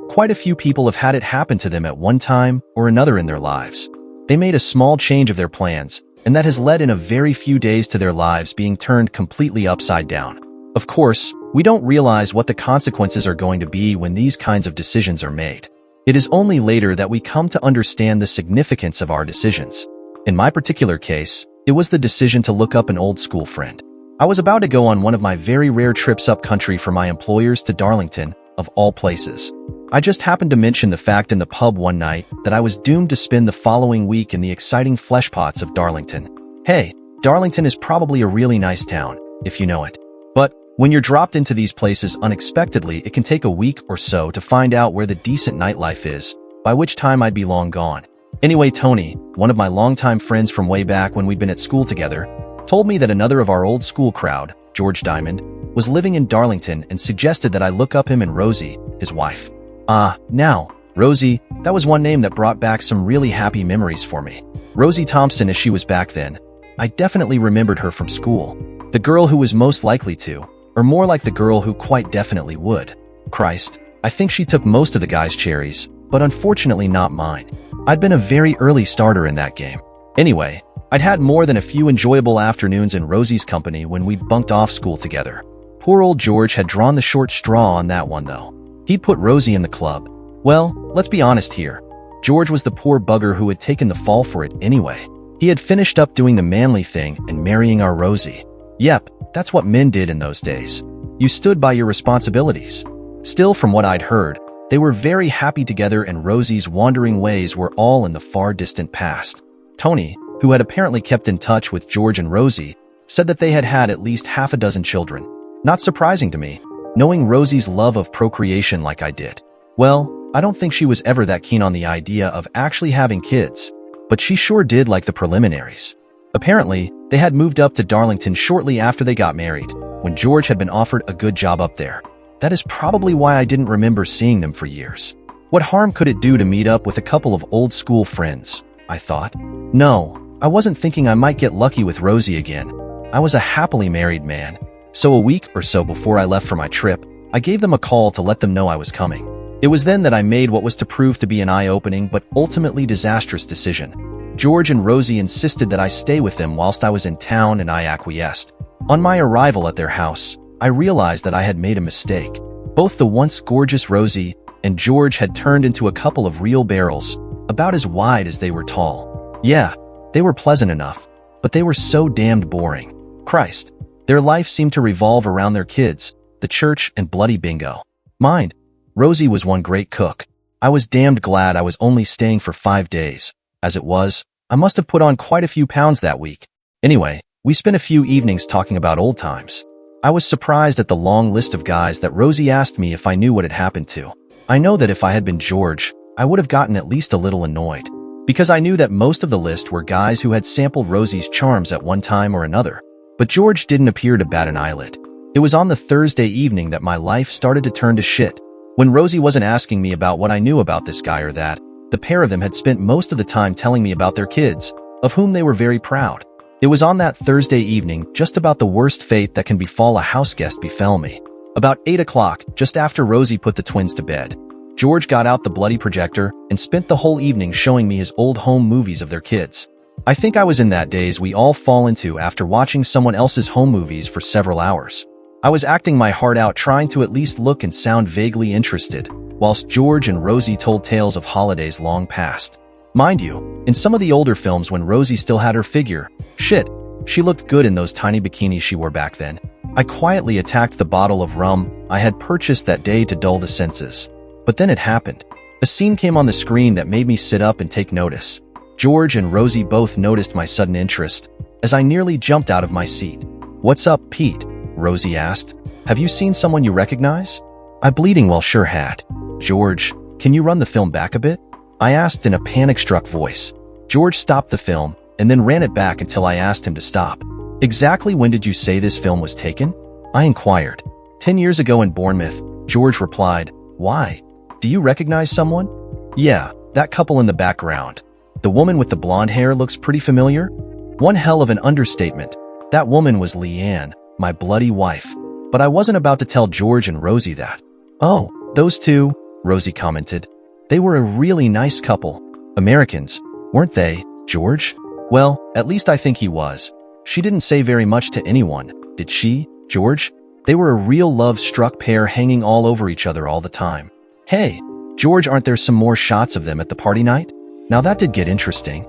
Quite a few people have had it happen to them at one time or another in their lives. They made a small change of their plans, and that has led in a very few days to their lives being turned completely upside down. Of course, we don't realize what the consequences are going to be when these kinds of decisions are made. It is only later that we come to understand the significance of our decisions. In my particular case, it was the decision to look up an old school friend. I was about to go on one of my very rare trips up country for my employers to Darlington, of all places. I just happened to mention the fact in the pub one night that I was doomed to spend the following week in the exciting fleshpots of Darlington. Hey, Darlington is probably a really nice town, if you know it. But when you're dropped into these places unexpectedly, it can take a week or so to find out where the decent nightlife is, by which time I'd be long gone. Anyway, Tony, one of my longtime friends from way back when we'd been at school together, told me that another of our old school crowd, George Diamond, was living in Darlington and suggested that I look up him and Rosie, his wife. Now, Rosie, that was one name that brought back some really happy memories for me. Rosie Thompson, as she was back then. I definitely remembered her from school. The girl who was most likely to, or more like the girl who quite definitely would. Christ, I think she took most of the guys' cherries, but unfortunately not mine. I'd been a very early starter in that game. Anyway, I'd had more than a few enjoyable afternoons in Rosie's company when we'd bunked off school together. Poor old George had drawn the short straw on that one, though. He'd put Rosie in the club. Well, let's be honest here. George was the poor bugger who had taken the fall for it anyway. He had finished up doing the manly thing and marrying our Rosie. Yep, that's what men did in those days. You stood by your responsibilities. Still, from what I'd heard, they were very happy together and Rosie's wandering ways were all in the far distant past. Tony, who had apparently kept in touch with George and Rosie, said that they had had at least half a dozen children. Not surprising to me, knowing Rosie's love of procreation like I did. Well, I don't think she was ever that keen on the idea of actually having kids, but she sure did like the preliminaries. Apparently, they had moved up to Darlington shortly after they got married, when George had been offered a good job up there. That is probably why I didn't remember seeing them for years. What harm could it do to meet up with a couple of old school friends, I thought. No, I wasn't thinking I might get lucky with Rosie again. I was a happily married man. So a week or so before I left for my trip, I gave them a call to let them know I was coming. It was then that I made what was to prove to be an eye-opening but ultimately disastrous decision. George and Rosie insisted that I stay with them whilst I was in town, and I acquiesced. On my arrival at their house, I realized that I had made a mistake. Both the once gorgeous Rosie and George had turned into a couple of real barrels, about as wide as they were tall. Yeah, they were pleasant enough, but they were so damned boring. Christ. Their life seemed to revolve around their kids, the church, and bloody bingo. Mind, Rosie was one great cook. I was damned glad I was only staying for 5 days. As it was, I must have put on quite a few pounds that week. Anyway, we spent a few evenings talking about old times. I was surprised at the long list of guys that Rosie asked me if I knew what had happened to. I know that if I had been George, I would have gotten at least a little annoyed, because I knew that most of the list were guys who had sampled Rosie's charms at one time or another. But George didn't appear to bat an eyelid. It was on the Thursday evening that my life started to turn to shit. When Rosie wasn't asking me about what I knew about this guy or that, the pair of them had spent most of the time telling me about their kids, of whom they were very proud. It was on that Thursday evening just about the worst fate that can befall a houseguest befell me. About 8 o'clock, just after Rosie put the twins to bed, George got out the bloody projector and spent the whole evening showing me his old home movies of their kids. I think I was in that daze we all fall into after watching someone else's home movies for several hours. I was acting my heart out trying to at least look and sound vaguely interested, whilst George and Rosie told tales of holidays long past. Mind you, in some of the older films when Rosie still had her figure, shit, she looked good in those tiny bikinis she wore back then. I quietly attacked the bottle of rum I had purchased that day to dull the senses. But then it happened. A scene came on the screen that made me sit up and take notice. George and Rosie both noticed my sudden interest, as I nearly jumped out of my seat. "What's up, Pete?" Rosie asked. "Have you seen someone you recognize?" I bleeding well sure had. "George, can you run the film back a bit?" I asked in a panic-struck voice. George stopped the film, and then ran it back until I asked him to stop. "Exactly when did you say this film was taken?" I inquired. 10 years ago in Bournemouth," George replied. "Why? Do you recognize someone?" "Yeah, that couple in the background. The woman with the blonde hair looks pretty familiar." One hell of an understatement. That woman was Leanne, my bloody wife. But I wasn't about to tell George and Rosie that. "Oh, those two? Rosie commented. They were a really nice couple. Americans, weren't they, George? Well, at least I think he was. She didn't say very much to anyone, did she, George? They were a real love-struck pair hanging all over each other all the time. Hey, George, aren't there some more shots of them at the party night? Now that did get interesting.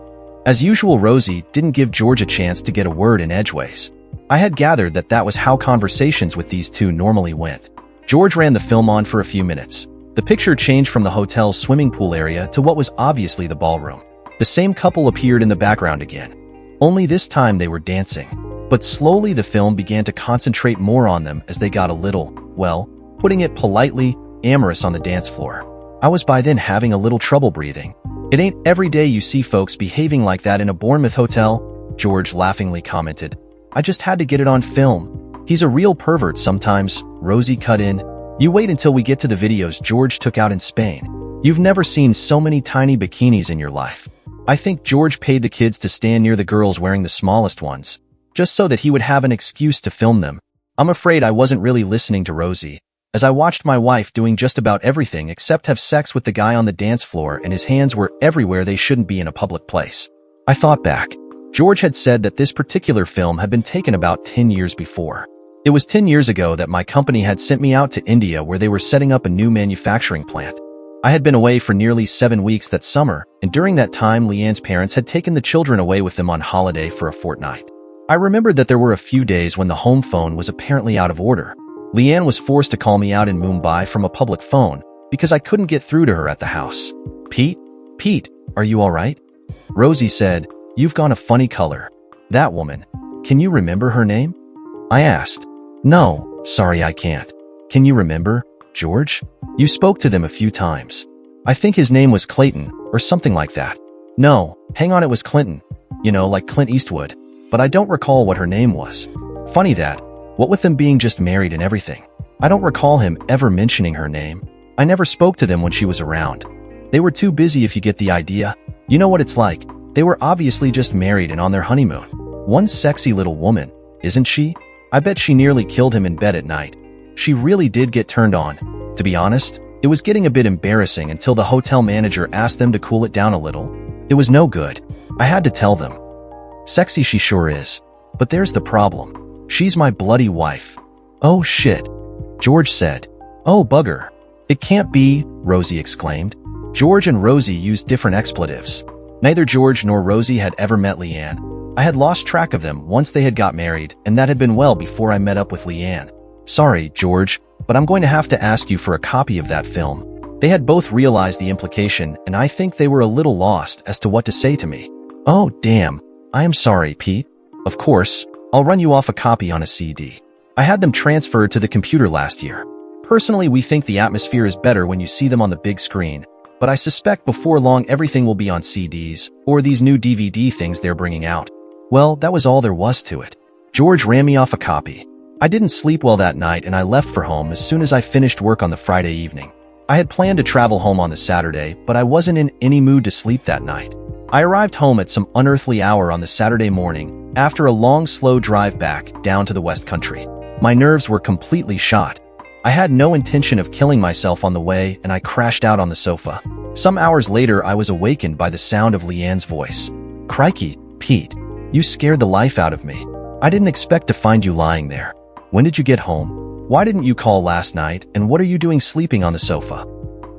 As usual, Rosie didn't give George a chance to get a word in edgeways. I had gathered that that was how conversations with these two normally went. George ran the film on for a few minutes. The picture changed from the hotel's swimming pool area to what was obviously the ballroom. The same couple appeared in the background again. Only this time they were dancing. But slowly the film began to concentrate more on them as they got a little, well, putting it politely, amorous on the dance floor. I was by then having a little trouble breathing. It ain't every day you see folks behaving like that in a Bournemouth hotel, George laughingly commented. I just had to get it on film. He's a real pervert sometimes, Rosie cut in. You wait until we get to the videos George took out in Spain. You've never seen so many tiny bikinis in your life. I think George paid the kids to stand near the girls wearing the smallest ones, just so that he would have an excuse to film them. I'm afraid I wasn't really listening to Rosie, as I watched my wife doing just about everything except have sex with the guy on the dance floor, and his hands were everywhere they shouldn't be in a public place. I thought back. George had said that this particular film had been taken about 10 years before. It was 10 years ago that my company had sent me out to India where they were setting up a new manufacturing plant. I had been away for nearly 7 weeks that summer, and during that time Leanne's parents had taken the children away with them on holiday for a fortnight. I remembered that there were a few days when the home phone was apparently out of order. Leanne was forced to call me out in Mumbai from a public phone because I couldn't get through to her at the house. Pete, are you all right? Rosie said, You've gone a funny color. That woman, can you remember her name? I asked. No, sorry I can't. Can you remember, George? You spoke to them a few times. I think his name was Clayton, or something like that. No, hang on, it was Clinton. You know, like Clint Eastwood. But I don't recall what her name was. Funny that, what with them being just married and everything. I don't recall him ever mentioning her name. I never spoke to them when she was around. They were too busy, if you get the idea. You know what it's like. They were obviously just married and on their honeymoon. One sexy little woman, isn't she? I bet she nearly killed him in bed at night. She really did get turned on. To be honest, it was getting a bit embarrassing until the hotel manager asked them to cool it down a little. It was no good. I had to tell them. Sexy she sure is. But there's the problem. She's my bloody wife. Oh shit, George said. Oh bugger. It can't be, Rosie exclaimed. George and Rosie used different expletives. Neither George nor Rosie had ever met Leanne. I had lost track of them once they had got married, and that had been well before I met up with Leanne. Sorry, George, but I'm going to have to ask you for a copy of that film. They had both realized the implication, and I think they were a little lost as to what to say to me. Oh, damn. I am sorry, Pete. Of course, I'll run you off a copy on a CD. I had them transferred to the computer last year. Personally, we think the atmosphere is better when you see them on the big screen, but I suspect before long everything will be on CDs, or these new DVD things they're bringing out. Well, that was all there was to it. George ran me off a copy. I didn't sleep well that night, and I left for home as soon as I finished work on the Friday evening. I had planned to travel home on the Saturday, but I wasn't in any mood to sleep that night. I arrived home at some unearthly hour on the Saturday morning, after a long, slow drive back down to the West Country. My nerves were completely shot. I had no intention of killing myself on the way, and I crashed out on the sofa. Some hours later, I was awakened by the sound of Leanne's voice. Crikey, Pete, you scared the life out of me. I didn't expect to find you lying there. When did you get home? Why didn't you call last night, and what are you doing sleeping on the sofa?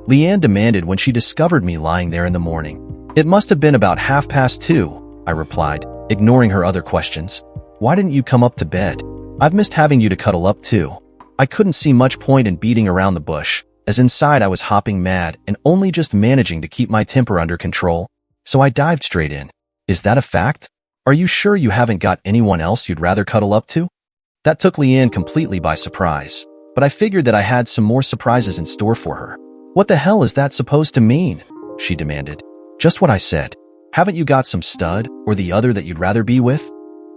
Leanne demanded when she discovered me lying there in the morning. It must have been about 2:30, I replied, ignoring her other questions. Why didn't you come up to bed? I've missed having you to cuddle up to. I couldn't see much point in beating around the bush, as inside I was hopping mad and only just managing to keep my temper under control. So I dived straight in. Is that a fact? Are you sure you haven't got anyone else you'd rather cuddle up to? That took Leanne completely by surprise, but I figured that I had some more surprises in store for her. What the hell is that supposed to mean? She demanded. Just what I said. Haven't you got some stud or the other that you'd rather be with?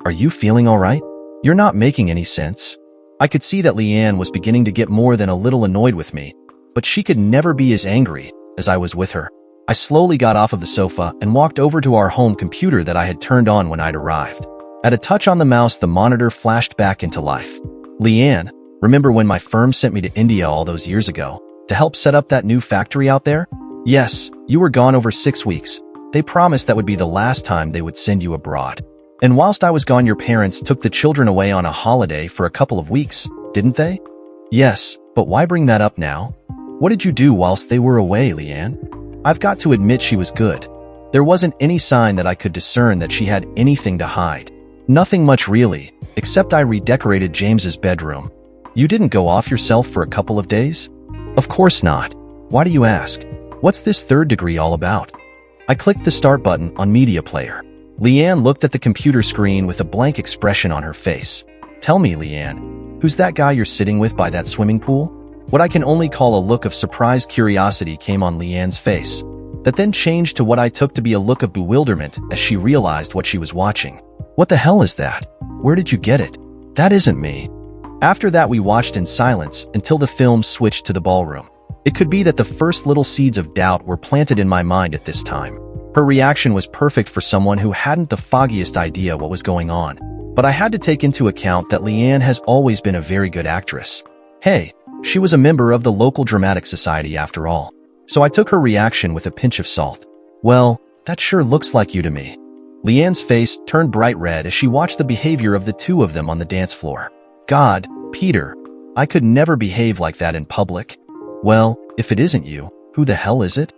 Are you feeling all right? You're not making any sense. I could see that Leanne was beginning to get more than a little annoyed with me, but she could never be as angry as I was with her. I slowly got off of the sofa and walked over to our home computer that I had turned on when I'd arrived. At a touch on the mouse, the monitor flashed back into life. Leanne, remember when my firm sent me to India all those years ago? To help set up that new factory out there? Yes, you were gone over 6 weeks. They promised that would be the last time they would send you abroad. And whilst I was gone, your parents took the children away on a holiday for a couple of weeks, didn't they? Yes, but why bring that up now? What did you do whilst they were away, Leanne? I've got to admit she was good. There wasn't any sign that I could discern that she had anything to hide. Nothing much really, except I redecorated James's bedroom. You didn't go off yourself for a couple of days? Of course not. Why do you ask? What's this third degree all about? I clicked the start button on Media Player. Leanne looked at the computer screen with a blank expression on her face. Tell me, Leanne, who's that guy you're sitting with by that swimming pool? What I can only call a look of surprised curiosity came on Leanne's face, that then changed to what I took to be a look of bewilderment as she realized what she was watching. What the hell is that? Where did you get it? That isn't me. After that, we watched in silence until the film switched to the ballroom. It could be that the first little seeds of doubt were planted in my mind at this time. Her reaction was perfect for someone who hadn't the foggiest idea what was going on. But I had to take into account that Leanne has always been a very good actress. Hey, she was a member of the local dramatic society after all. So I took her reaction with a pinch of salt. Well, that sure looks like you to me. Leanne's face turned bright red as she watched the behavior of the two of them on the dance floor. God, Peter, I could never behave like that in public. Well, if it isn't you, who the hell is it?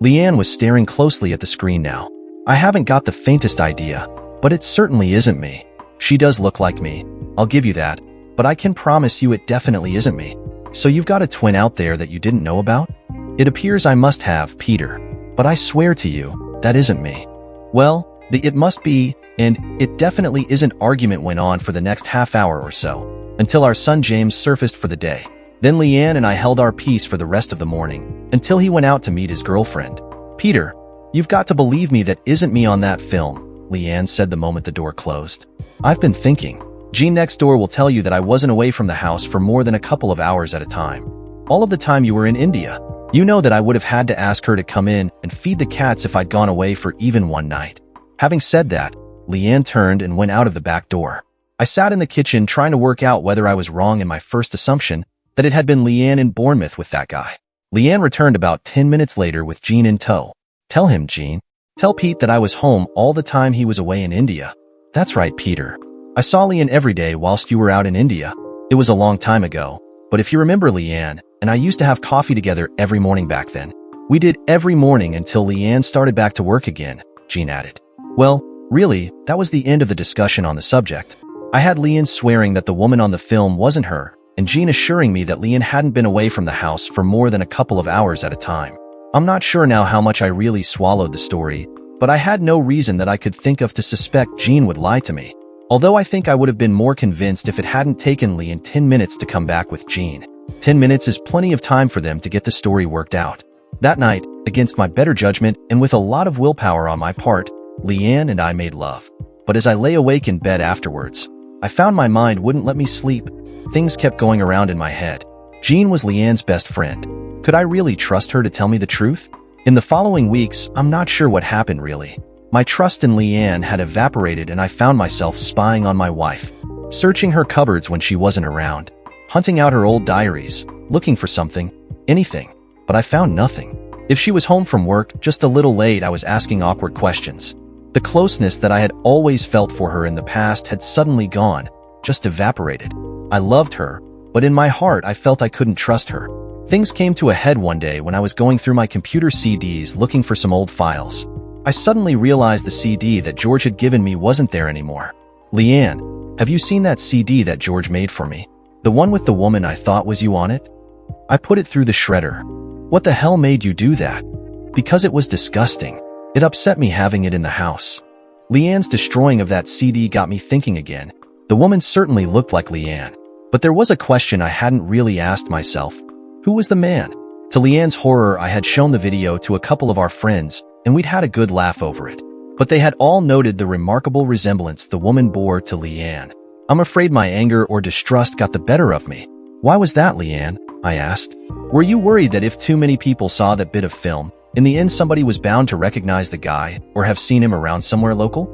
Leanne was staring closely at the screen now. I haven't got the faintest idea, but it certainly isn't me. She does look like me, I'll give you that, but I can promise you it definitely isn't me. So you've got a twin out there that you didn't know about? It appears I must have, Peter, but I swear to you, that isn't me. Well, the it must be, and it definitely isn't argument went on for the next half hour or so, until our son James surfaced for the day. Then Leanne and I held our peace for the rest of the morning, until he went out to meet his girlfriend. Peter, you've got to believe me, that isn't me on that film, Leanne said the moment the door closed. I've been thinking. Jean next door will tell you that I wasn't away from the house for more than a couple of hours at a time. All of the time you were in India. You know that I would have had to ask her to come in and feed the cats if I'd gone away for even one night. Having said that, Leanne turned and went out of the back door. I sat in the kitchen trying to work out whether I was wrong in my first assumption that it had been Leanne in Bournemouth with that guy. Leanne returned about 10 minutes later with Jean in tow. Tell him, Jean. Tell Pete that I was home all the time he was away in India. That's right, Peter. I saw Leanne every day whilst you were out in India. It was a long time ago, but if you remember, Leanne and I used to have coffee together every morning back then. We did every morning until Leanne started back to work again, Jean added. Well, really, that was the end of the discussion on the subject. I had Leanne swearing that the woman on the film wasn't her, and Jean assuring me that Leanne hadn't been away from the house for more than a couple of hours at a time. I'm not sure now how much I really swallowed the story, but I had no reason that I could think of to suspect Jean would lie to me. Although I think I would have been more convinced if it hadn't taken Leanne 10 minutes to come back with Jean. 10 minutes is plenty of time for them to get the story worked out. That night, against my better judgment and with a lot of willpower on my part, Leanne and I made love. But as I lay awake in bed afterwards, I found my mind wouldn't let me sleep. Things kept going around in my head. Jean was Leanne's best friend. Could I really trust her to tell me the truth? In the following weeks, I'm not sure what happened really. My trust in Leanne had evaporated and I found myself spying on my wife, searching her cupboards when she wasn't around, hunting out her old diaries, looking for something, anything, but I found nothing. If she was home from work just a little late, I was asking awkward questions. The closeness that I had always felt for her in the past had suddenly gone, just evaporated. I loved her, but in my heart I felt I couldn't trust her. Things came to a head one day when I was going through my computer CDs looking for some old files. I suddenly realized the CD that George had given me wasn't there anymore. Leanne, have you seen that CD that George made for me? The one with the woman I thought was you on it? I put it through the shredder. What the hell made you do that? Because it was disgusting. It upset me having it in the house. Leanne's destroying of that CD got me thinking again. The woman certainly looked like Leanne. But there was a question I hadn't really asked myself. Who was the man? To Leanne's horror, I had shown the video to a couple of our friends, and we'd had a good laugh over it. But they had all noted the remarkable resemblance the woman bore to Leanne. I'm afraid my anger or distrust got the better of me. Why was that, Leanne? I asked. Were you worried that if too many people saw that bit of film, in the end somebody was bound to recognize the guy or have seen him around somewhere local?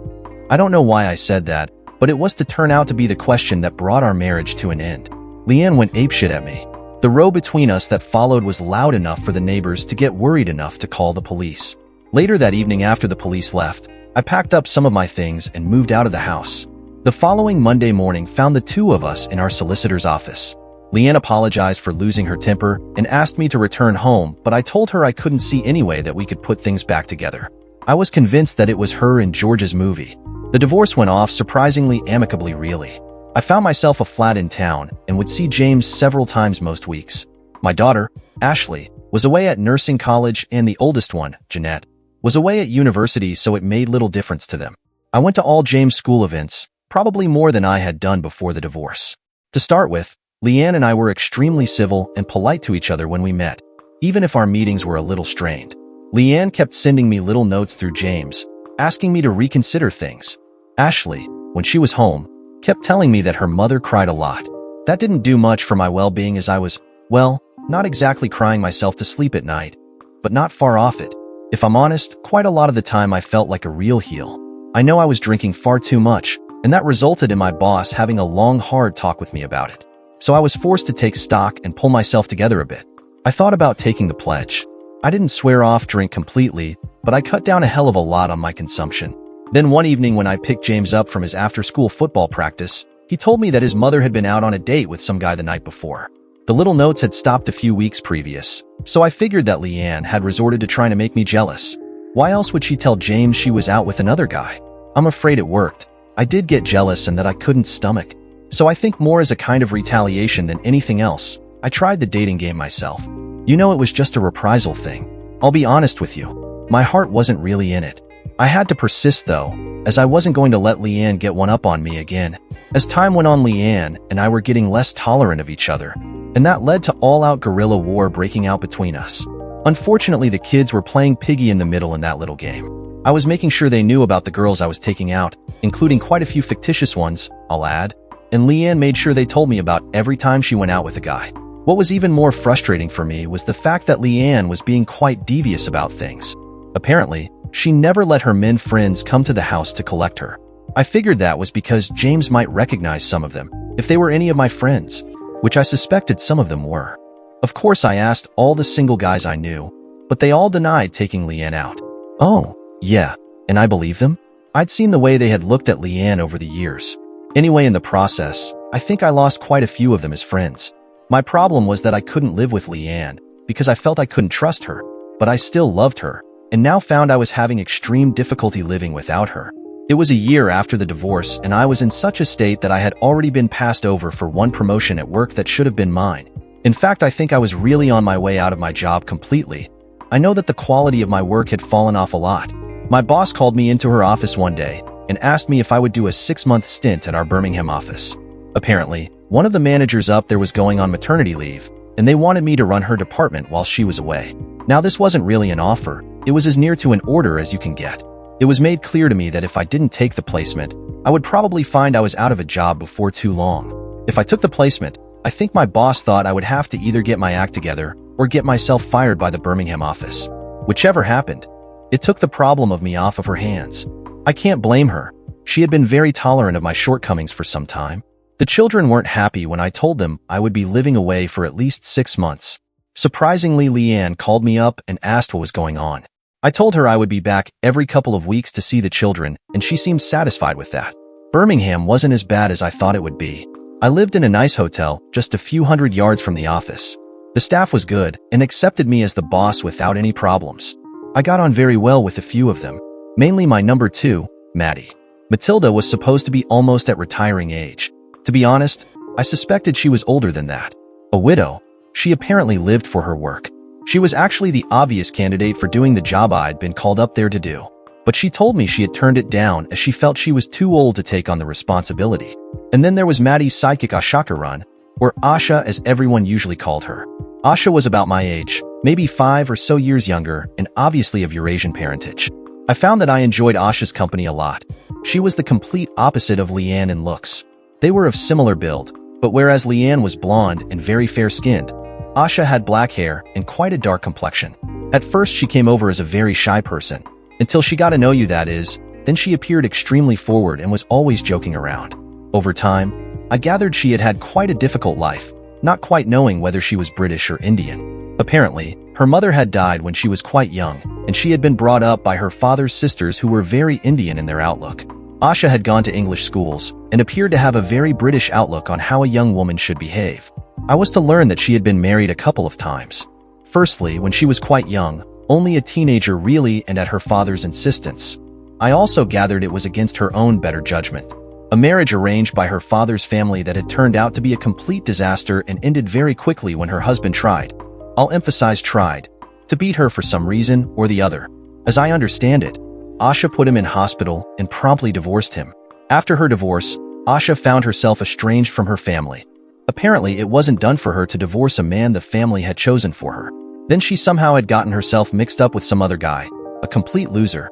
I don't know why I said that, but it was to turn out to be the question that brought our marriage to an end. Leanne went apeshit at me. The row between us that followed was loud enough for the neighbors to get worried enough to call the police. Later that evening, after the police left, I packed up some of my things and moved out of the house. The following Monday morning found the two of us in our solicitor's office. Leanne apologized for losing her temper and asked me to return home, but I told her I couldn't see any way that we could put things back together. I was convinced that it was her and George's movie. The divorce went off surprisingly amicably, really. I found myself a flat in town and would see James several times most weeks. My daughter, Ashley, was away at nursing college, and the oldest one, Jeanette, was away at university, so it made little difference to them. I went to all James' school events, probably more than I had done before the divorce. To start with, Leanne and I were extremely civil and polite to each other when we met, even if our meetings were a little strained. Leanne kept sending me little notes through James, asking me to reconsider things. Ashley, when she was home, kept telling me that her mother cried a lot. That didn't do much for my well-being, as I was, well, not exactly crying myself to sleep at night, but not far off it. If I'm honest, quite a lot of the time I felt like a real heel. I know I was drinking far too much, and that resulted in my boss having a long, hard talk with me about it. So I was forced to take stock and pull myself together a bit. I thought about taking the pledge. I didn't swear off drink completely, but I cut down a hell of a lot on my consumption. Then one evening when I picked James up from his after-school football practice, he told me that his mother had been out on a date with some guy the night before. The little notes had stopped a few weeks previous, so I figured that Leanne had resorted to trying to make me jealous. Why else would she tell James she was out with another guy? I'm afraid it worked. I did get jealous and that I couldn't stomach. So I think more as a kind of retaliation than anything else, I tried the dating game myself. You know, it was just a reprisal thing. I'll be honest with you. My heart wasn't really in it. I had to persist though, as I wasn't going to let Leanne get one up on me again. As time went on, Leanne and I were getting less tolerant of each other, and that led to all-out guerrilla war breaking out between us. Unfortunately, the kids were playing piggy in the middle in that little game. I was making sure they knew about the girls I was taking out, including quite a few fictitious ones, I'll add, and Leanne made sure they told me about every time she went out with a guy. What was even more frustrating for me was the fact that Leanne was being quite devious about things. Apparently, she never let her men friends come to the house to collect her. I figured that was because James might recognize some of them, if they were any of my friends, which I suspected some of them were. Of course, I asked all the single guys I knew, but they all denied taking Leanne out. Oh, yeah, and I believe them? I'd seen the way they had looked at Leanne over the years. Anyway, in the process, I think I lost quite a few of them as friends. My problem was that I couldn't live with Leanne because I felt I couldn't trust her, but I still loved her, and now found I was having extreme difficulty living without her. It was a year after the divorce, and I was in such a state that I had already been passed over for one promotion at work that should have been mine. In fact, I think I was really on my way out of my job completely. I know that the quality of my work had fallen off a lot. My boss called me into her office one day and asked me if I would do a 6-month stint at our Birmingham office. Apparently, one of the managers up there was going on maternity leave, and they wanted me to run her department while she was away. Now, this wasn't really an offer. It was as near to an order as you can get. It was made clear to me that if I didn't take the placement, I would probably find I was out of a job before too long. If I took the placement, I think my boss thought I would have to either get my act together or get myself fired by the Birmingham office. Whichever happened, it took the problem of me off of her hands. I can't blame her. She had been very tolerant of my shortcomings for some time. The children weren't happy when I told them I would be living away for at least 6 months. Surprisingly, Leanne called me up and asked what was going on. I told her I would be back every couple of weeks to see the children, and she seemed satisfied with that. Birmingham wasn't as bad as I thought it would be. I lived in a nice hotel just a few hundred yards from the office. The staff was good and accepted me as the boss without any problems. I got on very well with a few of them, mainly my number 2, Maddie. Matilda was supposed to be almost at retiring age. To be honest, I suspected she was older than that. A widow, she apparently lived for her work. She was actually the obvious candidate for doing the job I'd been called up there to do. But she told me she had turned it down as she felt she was too old to take on the responsibility. And then there was Maddie's sidekick Ashakaran, or Asha as everyone usually called her. Asha was about my age, maybe 5 or so years younger, and obviously of Eurasian parentage. I found that I enjoyed Asha's company a lot. She was the complete opposite of Leanne in looks. They were of similar build, but whereas Leanne was blonde and very fair-skinned, Asha had black hair and quite a dark complexion. At first, she came over as a very shy person, until she got to know you, that is. Then she appeared extremely forward and was always joking around. Over time, I gathered she had had quite a difficult life, not quite knowing whether she was British or Indian. Apparently, her mother had died when she was quite young, and she had been brought up by her father's sisters who were very Indian in their outlook. Asha had gone to English schools and appeared to have a very British outlook on how a young woman should behave. I was to learn that she had been married a couple of times. Firstly, when she was quite young, only a teenager really, and at her father's insistence. I also gathered it was against her own better judgment. A marriage arranged by her father's family that had turned out to be a complete disaster and ended very quickly when her husband tried, I'll emphasize tried, to beat her for some reason or the other. As I understand it, Asha put him in hospital and promptly divorced him. After her divorce, Asha found herself estranged from her family. Apparently, it wasn't done for her to divorce a man the family had chosen for her. Then she somehow had gotten herself mixed up with some other guy, a complete loser.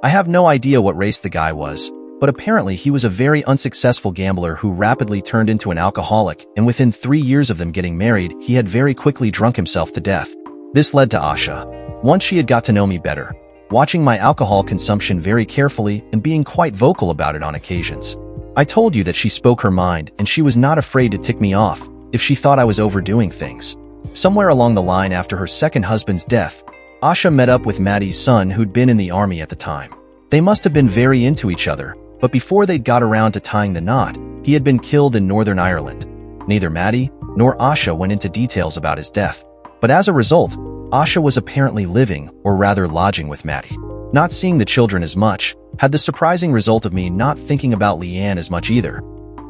I have no idea what race the guy was, but apparently he was a very unsuccessful gambler who rapidly turned into an alcoholic, and within 3 years of them getting married, he had very quickly drunk himself to death. This led to Asha, once she had got to know me better, watching my alcohol consumption very carefully and being quite vocal about it on occasions. I told you that she spoke her mind and she was not afraid to tick me off if she thought I was overdoing things. Somewhere along the line after her second husband's death, Asha met up with Maddie's son who'd been in the army at the time. They must have been very into each other, but before they'd got around to tying the knot, he had been killed in Northern Ireland. Neither Maddie nor Asha went into details about his death, but as a result, Asha was apparently living, or rather lodging with Maddie. Not seeing the children as much had the surprising result of me not thinking about Leanne as much either.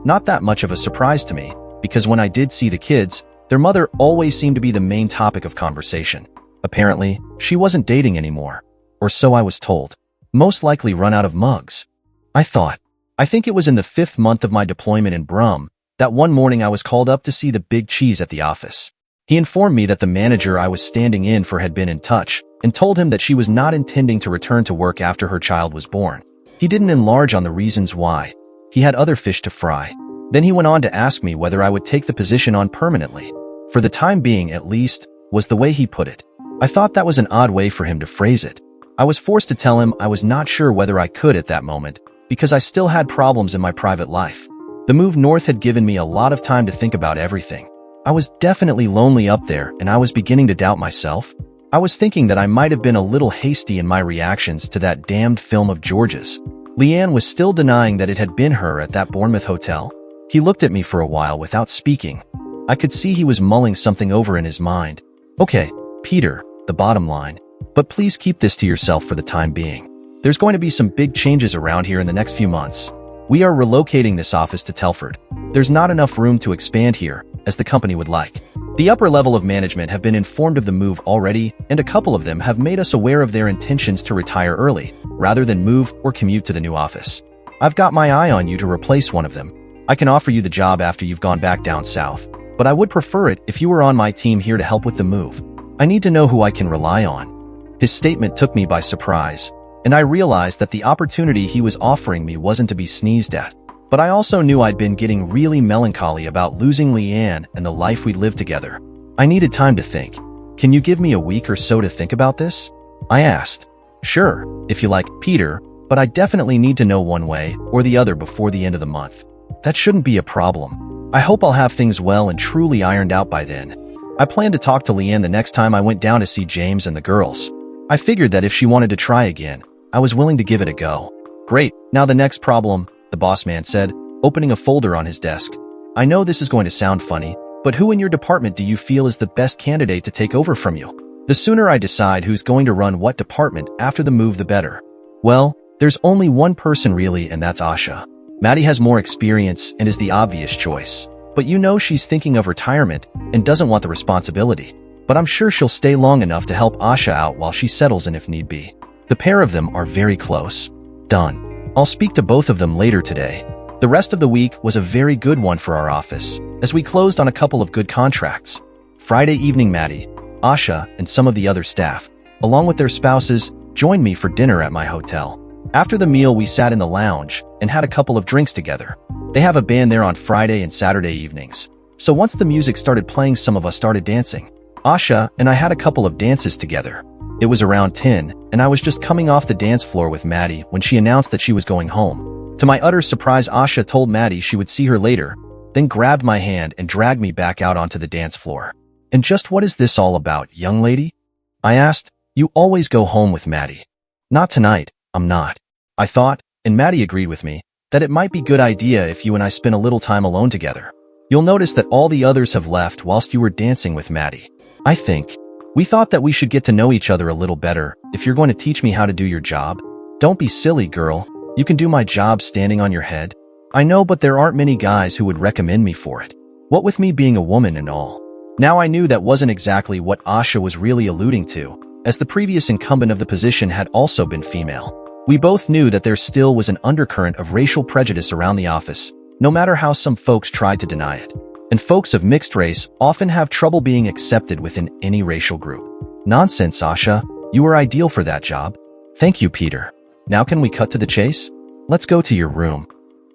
Not that much of a surprise to me, because when I did see the kids, their mother always seemed to be the main topic of conversation. Apparently, she wasn't dating anymore, or so I was told. Most likely run out of mugs. I thought. I think it was in the 5th month of my deployment in Brum that one morning I was called up to see the big cheese at the office. He informed me that the manager I was standing in for had been in touch and told him that she was not intending to return to work after her child was born. He didn't enlarge on the reasons why. He had other fish to fry. Then he went on to ask me whether I would take the position on permanently. For the time being, at least, was the way he put it. I thought that was an odd way for him to phrase it. I was forced to tell him I was not sure whether I could at that moment, because I still had problems in my private life. The move north had given me a lot of time to think about everything. I was definitely lonely up there, and I was beginning to doubt myself. I was thinking that I might have been a little hasty in my reactions to that damned film of George's. Leanne was still denying that it had been her at that Bournemouth hotel. He looked at me for a while without speaking. I could see he was mulling something over in his mind. Okay, Peter, the bottom line. But please keep this to yourself for the time being. There's going to be some big changes around here in the next few months. We are relocating this office to Telford. There's not enough room to expand here, as the company would like. The upper level of management have been informed of the move already, and a couple of them have made us aware of their intentions to retire early, rather than move or commute to the new office. I've got my eye on you to replace one of them. I can offer you the job after you've gone back down south, but I would prefer it if you were on my team here to help with the move. I need to know who I can rely on. His statement took me by surprise, and I realized that the opportunity he was offering me wasn't to be sneezed at. But I also knew I'd been getting really melancholy about losing Leanne and the life we'd lived together. I needed time to think. Can you give me a week or so to think about this? I asked. Sure, if you like, Peter, but I definitely need to know one way or the other before the end of the month. That shouldn't be a problem. I hope I'll have things well and truly ironed out by then. I planned to talk to Leanne the next time I went down to see James and the girls. I figured that if she wanted to try again, I was willing to give it a go. Great, now the next problem, the boss man said, opening a folder on his desk. I know this is going to sound funny, but who in your department do you feel is the best candidate to take over from you? The sooner I decide who's going to run what department after the move, the better. Well, there's only one person really, and that's Asha. Maddie has more experience and is the obvious choice, but you know she's thinking of retirement and doesn't want the responsibility. But I'm sure she'll stay long enough to help Asha out while she settles in if need be. The pair of them are very close. Done. I'll speak to both of them later today. The rest of the week was a very good one for our office, as we closed on a couple of good contracts. Friday evening, Maddie, Asha, and some of the other staff, along with their spouses, joined me for dinner at my hotel. After the meal, we sat in the lounge and had a couple of drinks together. They have a band there on Friday and Saturday evenings, so once the music started playing, some of us started dancing. Asha and I had a couple of dances together. It was around 10, and I was just coming off the dance floor with Maddie when she announced that she was going home. To my utter surprise, Asha told Maddie she would see her later, then grabbed my hand and dragged me back out onto the dance floor. "And just what is this all about, young lady?" I asked. "You always go home with Maddie." "Not tonight, I'm not." I thought, and Maddie agreed with me, that it might be a good idea if you and I spend a little time alone together. You'll notice that all the others have left whilst you were dancing with Maddie. I think. We thought that we should get to know each other a little better if you're going to teach me how to do your job. Don't be silly, girl. You can do my job standing on your head. I know, but there aren't many guys who would recommend me for it. What with me being a woman and all. Now I knew that wasn't exactly what Asha was really alluding to, as the previous incumbent of the position had also been female. We both knew that there still was an undercurrent of racial prejudice around the office, no matter how some folks tried to deny it. And folks of mixed race often have trouble being accepted within any racial group. Nonsense, Asha. You were ideal for that job. Thank you, Peter. Now can we cut to the chase? Let's go to your room.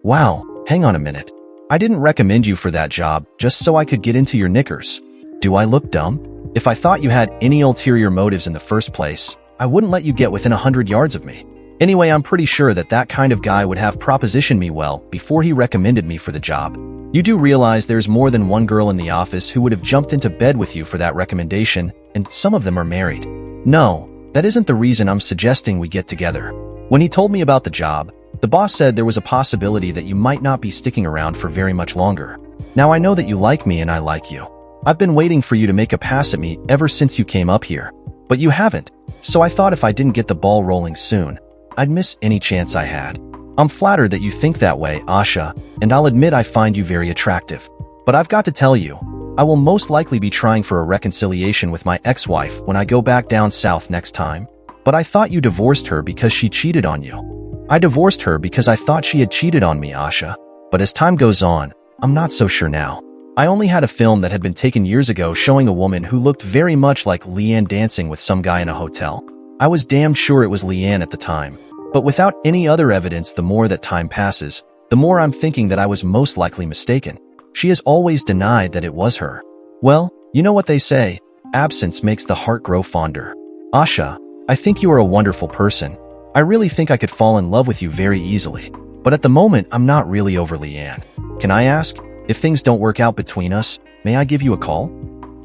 Wow, hang on a minute. I didn't recommend you for that job just so I could get into your knickers. Do I look dumb? If I thought you had any ulterior motives in the first place, I wouldn't let you get within 100 yards of me. Anyway, I'm pretty sure that that kind of guy would have propositioned me well before he recommended me for the job. You do realize there's more than one girl in the office who would have jumped into bed with you for that recommendation, and some of them are married. No, that isn't the reason I'm suggesting we get together. When he told me about the job, the boss said there was a possibility that you might not be sticking around for very much longer. Now I know that you like me and I like you. I've been waiting for you to make a pass at me ever since you came up here. But you haven't, so I thought if I didn't get the ball rolling soon, I'd miss any chance I had. I'm flattered that you think that way, Asha, and I'll admit I find you very attractive. But I've got to tell you, I will most likely be trying for a reconciliation with my ex-wife when I go back down south next time. But I thought you divorced her because she cheated on you. I divorced her because I thought she had cheated on me, Asha. But as time goes on, I'm not so sure now. I only had a film that had been taken years ago showing a woman who looked very much like Leanne dancing with some guy in a hotel. I was damned sure it was Leanne at the time. But without any other evidence, the more that time passes, the more I'm thinking that I was most likely mistaken. She has always denied that it was her. Well, you know what they say, absence makes the heart grow fonder. Asha, I think you are a wonderful person. I really think I could fall in love with you very easily. But at the moment, I'm not really over Leanne. Can I ask, if things don't work out between us, may I give you a call?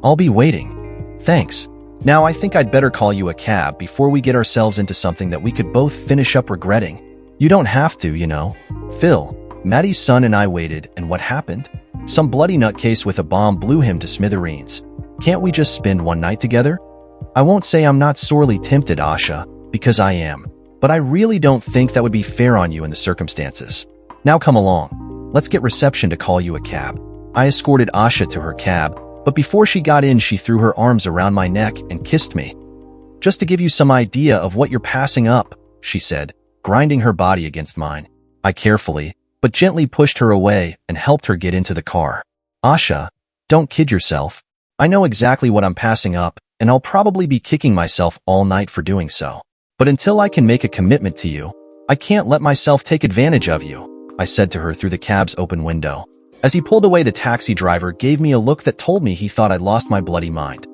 I'll be waiting. Thanks. Now I think I'd better call you a cab before we get ourselves into something that we could both finish up regretting. You don't have to, you know. Phil, Maddie's son, and I waited, and what happened? Some bloody nutcase with a bomb blew him to smithereens. Can't we just spend one night together? I won't say I'm not sorely tempted, Asha, because I am. But I really don't think that would be fair on you in the circumstances. Now come along. Let's get reception to call you a cab. I escorted Asha to her cab, but before she got in, she threw her arms around my neck and kissed me. Just to give you some idea of what you're passing up, she said, grinding her body against mine. I carefully, but gently pushed her away and helped her get into the car. Asha, don't kid yourself. I know exactly what I'm passing up, and I'll probably be kicking myself all night for doing so. But until I can make a commitment to you, I can't let myself take advantage of you, I said to her through the cab's open window. As he pulled away, the taxi driver gave me a look that told me he thought I'd lost my bloody mind.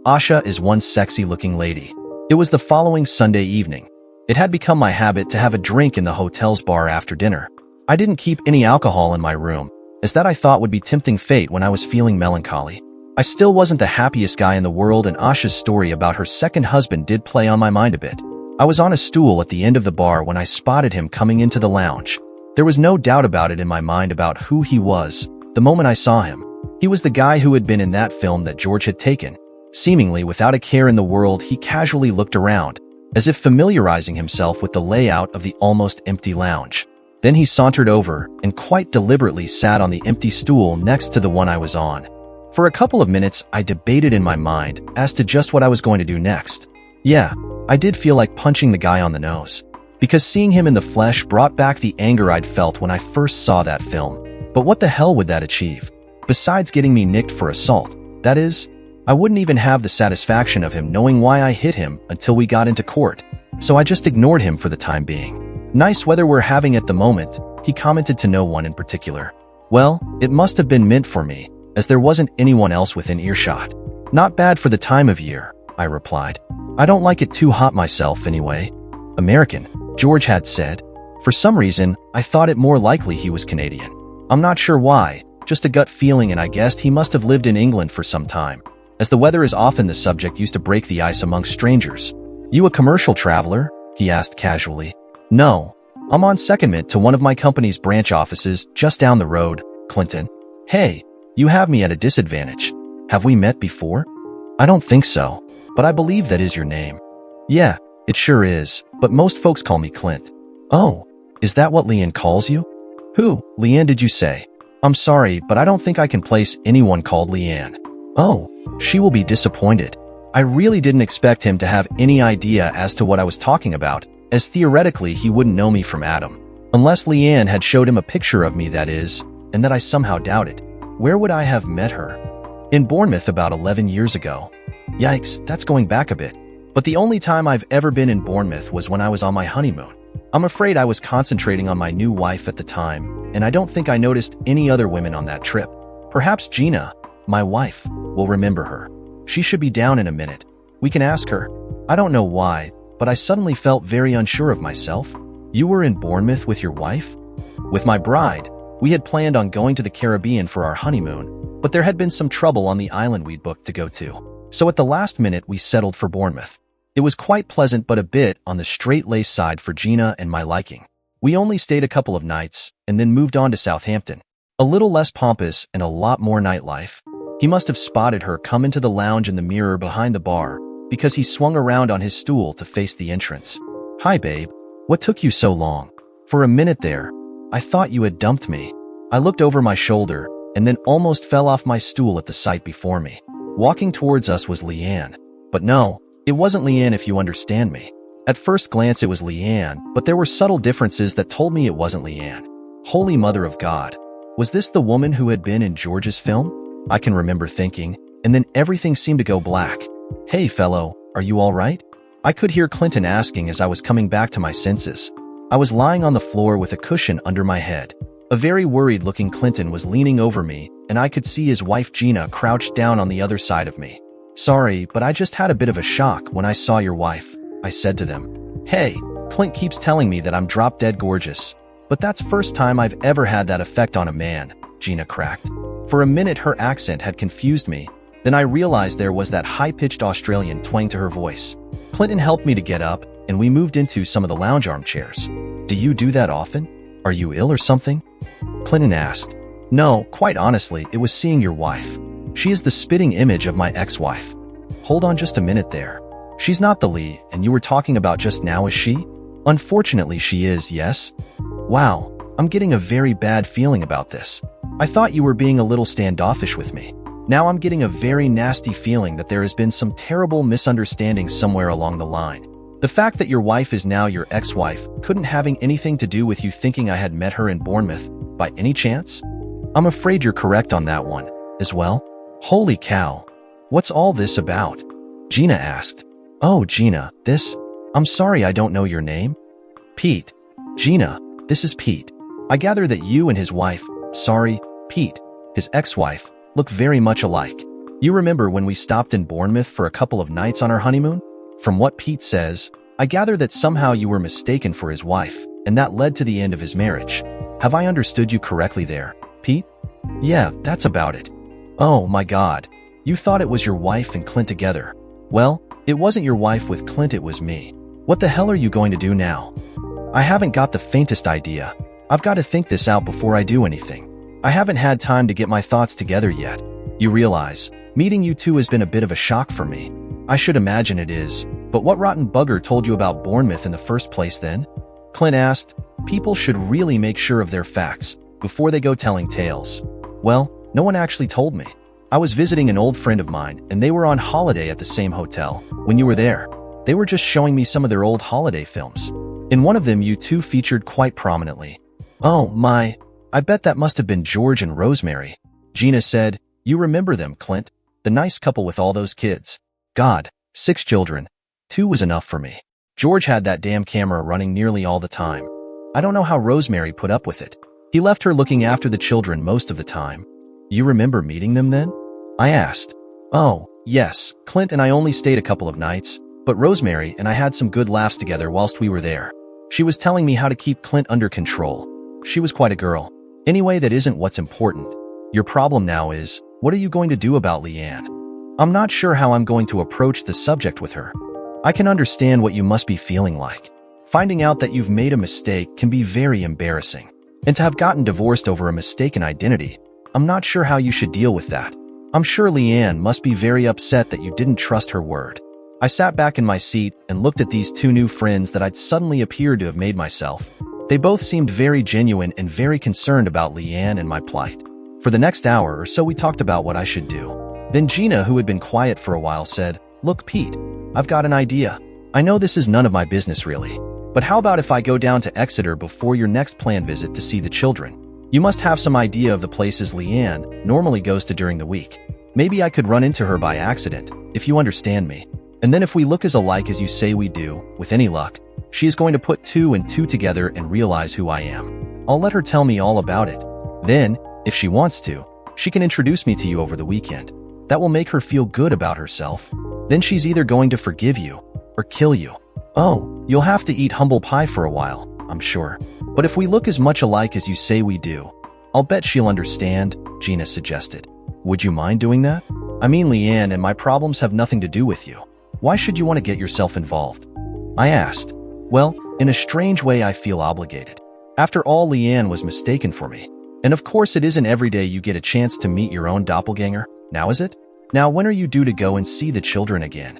Asha is one sexy-looking lady. It was the following Sunday evening. It had become my habit to have a drink in the hotel's bar after dinner. I didn't keep any alcohol in my room, as that I thought would be tempting fate when I was feeling melancholy. I still wasn't the happiest guy in the world, and Asha's story about her second husband did play on my mind a bit. I was on a stool at the end of the bar when I spotted him coming into the lounge. There was no doubt about it in my mind about who he was the moment I saw him. He was the guy who had been in that film that George had taken. Seemingly without a care in the world, he casually looked around, as if familiarizing himself with the layout of the almost empty lounge. Then he sauntered over and quite deliberately sat on the empty stool next to the one I was on. For a couple of minutes, I debated in my mind as to just what I was going to do next. Yeah, I did feel like punching the guy on the nose, because seeing him in the flesh brought back the anger I'd felt when I first saw that film. But what the hell would that achieve? Besides getting me nicked for assault, that is, I wouldn't even have the satisfaction of him knowing why I hit him until we got into court, so I just ignored him for the time being. Nice weather we're having at the moment, he commented to no one in particular. Well, it must have been meant for me, as there wasn't anyone else within earshot. Not bad for the time of year, I replied. I don't like it too hot myself anyway. American, George had said. For some reason, I thought it more likely he was Canadian. I'm not sure why, just a gut feeling, and I guessed he must have lived in England for some time, as the weather is often the subject used to break the ice amongst strangers. You a commercial traveler? He asked casually. No, I'm on secondment to one of my company's branch offices just down the road, Clinton. Hey, you have me at a disadvantage. Have we met before? I don't think so, but I believe that is your name. Yeah, it sure is, but most folks call me Clint. Oh, is that what Leanne calls you? Who, Leanne did you say? I'm sorry, but I don't think I can place anyone called Leanne. Oh, she will be disappointed. I really didn't expect him to have any idea as to what I was talking about, as theoretically he wouldn't know me from Adam. Unless Leanne had showed him a picture of me, that is, and that I somehow doubted. Where would I have met her? In Bournemouth about 11 years ago. Yikes, that's going back a bit. But the only time I've ever been in Bournemouth was when I was on my honeymoon. I'm afraid I was concentrating on my new wife at the time, and I don't think I noticed any other women on that trip. Perhaps Gina, my wife, will remember her. She should be down in a minute. We can ask her. I don't know why, but I suddenly felt very unsure of myself. You were in Bournemouth with your wife? With my bride. We had planned on going to the Caribbean for our honeymoon, but there had been some trouble on the island we'd booked to go to. So at the last minute, we settled for Bournemouth. It was quite pleasant, but a bit on the straight-laced side for Gina and my liking. We only stayed a couple of nights and then moved on to Southampton. A little less pompous and a lot more nightlife. He must have spotted her come into the lounge in the mirror behind the bar because he swung around on his stool to face the entrance. Hi, babe. What took you so long? For a minute there, I thought you had dumped me. I looked over my shoulder and then almost fell off my stool at the sight before me. Walking towards us was Leanne. But no, it wasn't Leanne, if you understand me. At first glance it was Leanne, but there were subtle differences that told me it wasn't Leanne. Holy Mother of God. Was this the woman who had been in George's film? I can remember thinking, and then everything seemed to go black. Hey fellow, are you all right? I could hear Clinton asking as I was coming back to my senses. I was lying on the floor with a cushion under my head. A very worried-looking Clinton was leaning over me, and I could see his wife Gina crouched down on the other side of me. Sorry, but I just had a bit of a shock when I saw your wife, I said to them. Hey, Clint keeps telling me that I'm drop-dead gorgeous, but that's first time I've ever had that effect on a man, Gina cracked. For a minute her accent had confused me, then I realized there was that high-pitched Australian twang to her voice. Clinton helped me to get up, and we moved into some of the lounge armchairs. Do you do that often? Are you ill or something? Clinton asked. No, quite honestly, it was seeing your wife. She is the spitting image of my ex-wife. Hold on just a minute there. She's not the Lee, and you were talking about just now, is she? Unfortunately, she is, yes? Wow, I'm getting a very bad feeling about this. I thought you were being a little standoffish with me. Now I'm getting a very nasty feeling that there has been some terrible misunderstanding somewhere along the line. The fact that your wife is now your ex-wife couldn't having anything to do with you thinking I had met her in Bournemouth, by any chance? I'm afraid you're correct on that one, as well. Holy cow. What's all this about? Gina asked. Oh, Gina, I'm sorry I don't know your name. Pete. Gina, this is Pete. I gather that you and his wife, Pete, his ex-wife, look very much alike. You remember when we stopped in Bournemouth for a couple of nights on our honeymoon? From what Pete says, I gather that somehow you were mistaken for his wife, and that led to the end of his marriage. Have I understood you correctly there, Pete? Yeah, that's about it. Oh my God. You thought it was your wife and Clint together. Well, it wasn't your wife with Clint, it was me. What the hell are you going to do now? I haven't got the faintest idea. I've got to think this out before I do anything. I haven't had time to get my thoughts together yet. You realize, meeting you two has been a bit of a shock for me. I should imagine it is, but what rotten bugger told you about Bournemouth in the first place then? Clint asked. People should really make sure of their facts before they go telling tales. Well, no one actually told me. I was visiting an old friend of mine, and they were on holiday at the same hotel when you were there. They were just showing me some of their old holiday films. In one of them, you two featured quite prominently. Oh my, I bet that must have been George and Rosemary. Gina said, you remember them, Clint, the nice couple with all those kids. God, 6 children. 2 was enough for me. George had that damn camera running nearly all the time. I don't know how Rosemary put up with it. He left her looking after the children most of the time. You remember meeting them then? I asked. Oh, yes, Clint and I only stayed a couple of nights, but Rosemary and I had some good laughs together whilst we were there. She was telling me how to keep Clint under control. She was quite a girl. Anyway, that isn't what's important. Your problem now is, what are you going to do about Leanne? I'm not sure how I'm going to approach the subject with her. I can understand what you must be feeling like. Finding out that you've made a mistake can be very embarrassing. And to have gotten divorced over a mistaken identity, I'm not sure how you should deal with that. I'm sure Leanne must be very upset that you didn't trust her word. I sat back in my seat and looked at these two new friends that I'd suddenly appeared to have made myself. They both seemed very genuine and very concerned about Leanne and my plight. For the next hour or so we talked about what I should do. Then Gina, who had been quiet for a while, said, "Look, Pete, I've got an idea. I know this is none of my business really, but how about if I go down to Exeter before your next planned visit to see the children? You must have some idea of the places Leanne normally goes to during the week. Maybe I could run into her by accident, if you understand me. And then if we look as alike as you say we do, with any luck, she is going to put two and two together and realize who I am. I'll let her tell me all about it. Then, if she wants to, she can introduce me to you over the weekend. That will make her feel good about herself. Then she's either going to forgive you or kill you. Oh, you'll have to eat humble pie for a while, I'm sure. But if we look as much alike as you say we do, I'll bet she'll understand," Gina suggested. "Would you mind doing that? I mean, Leanne and my problems have nothing to do with you. Why should you want to get yourself involved?" I asked. Well, in a strange way I feel obligated. After all, Leanne was mistaken for me. And of course it isn't every day you get a chance to meet your own doppelganger, now is it? Now when are you due to go and see the children again?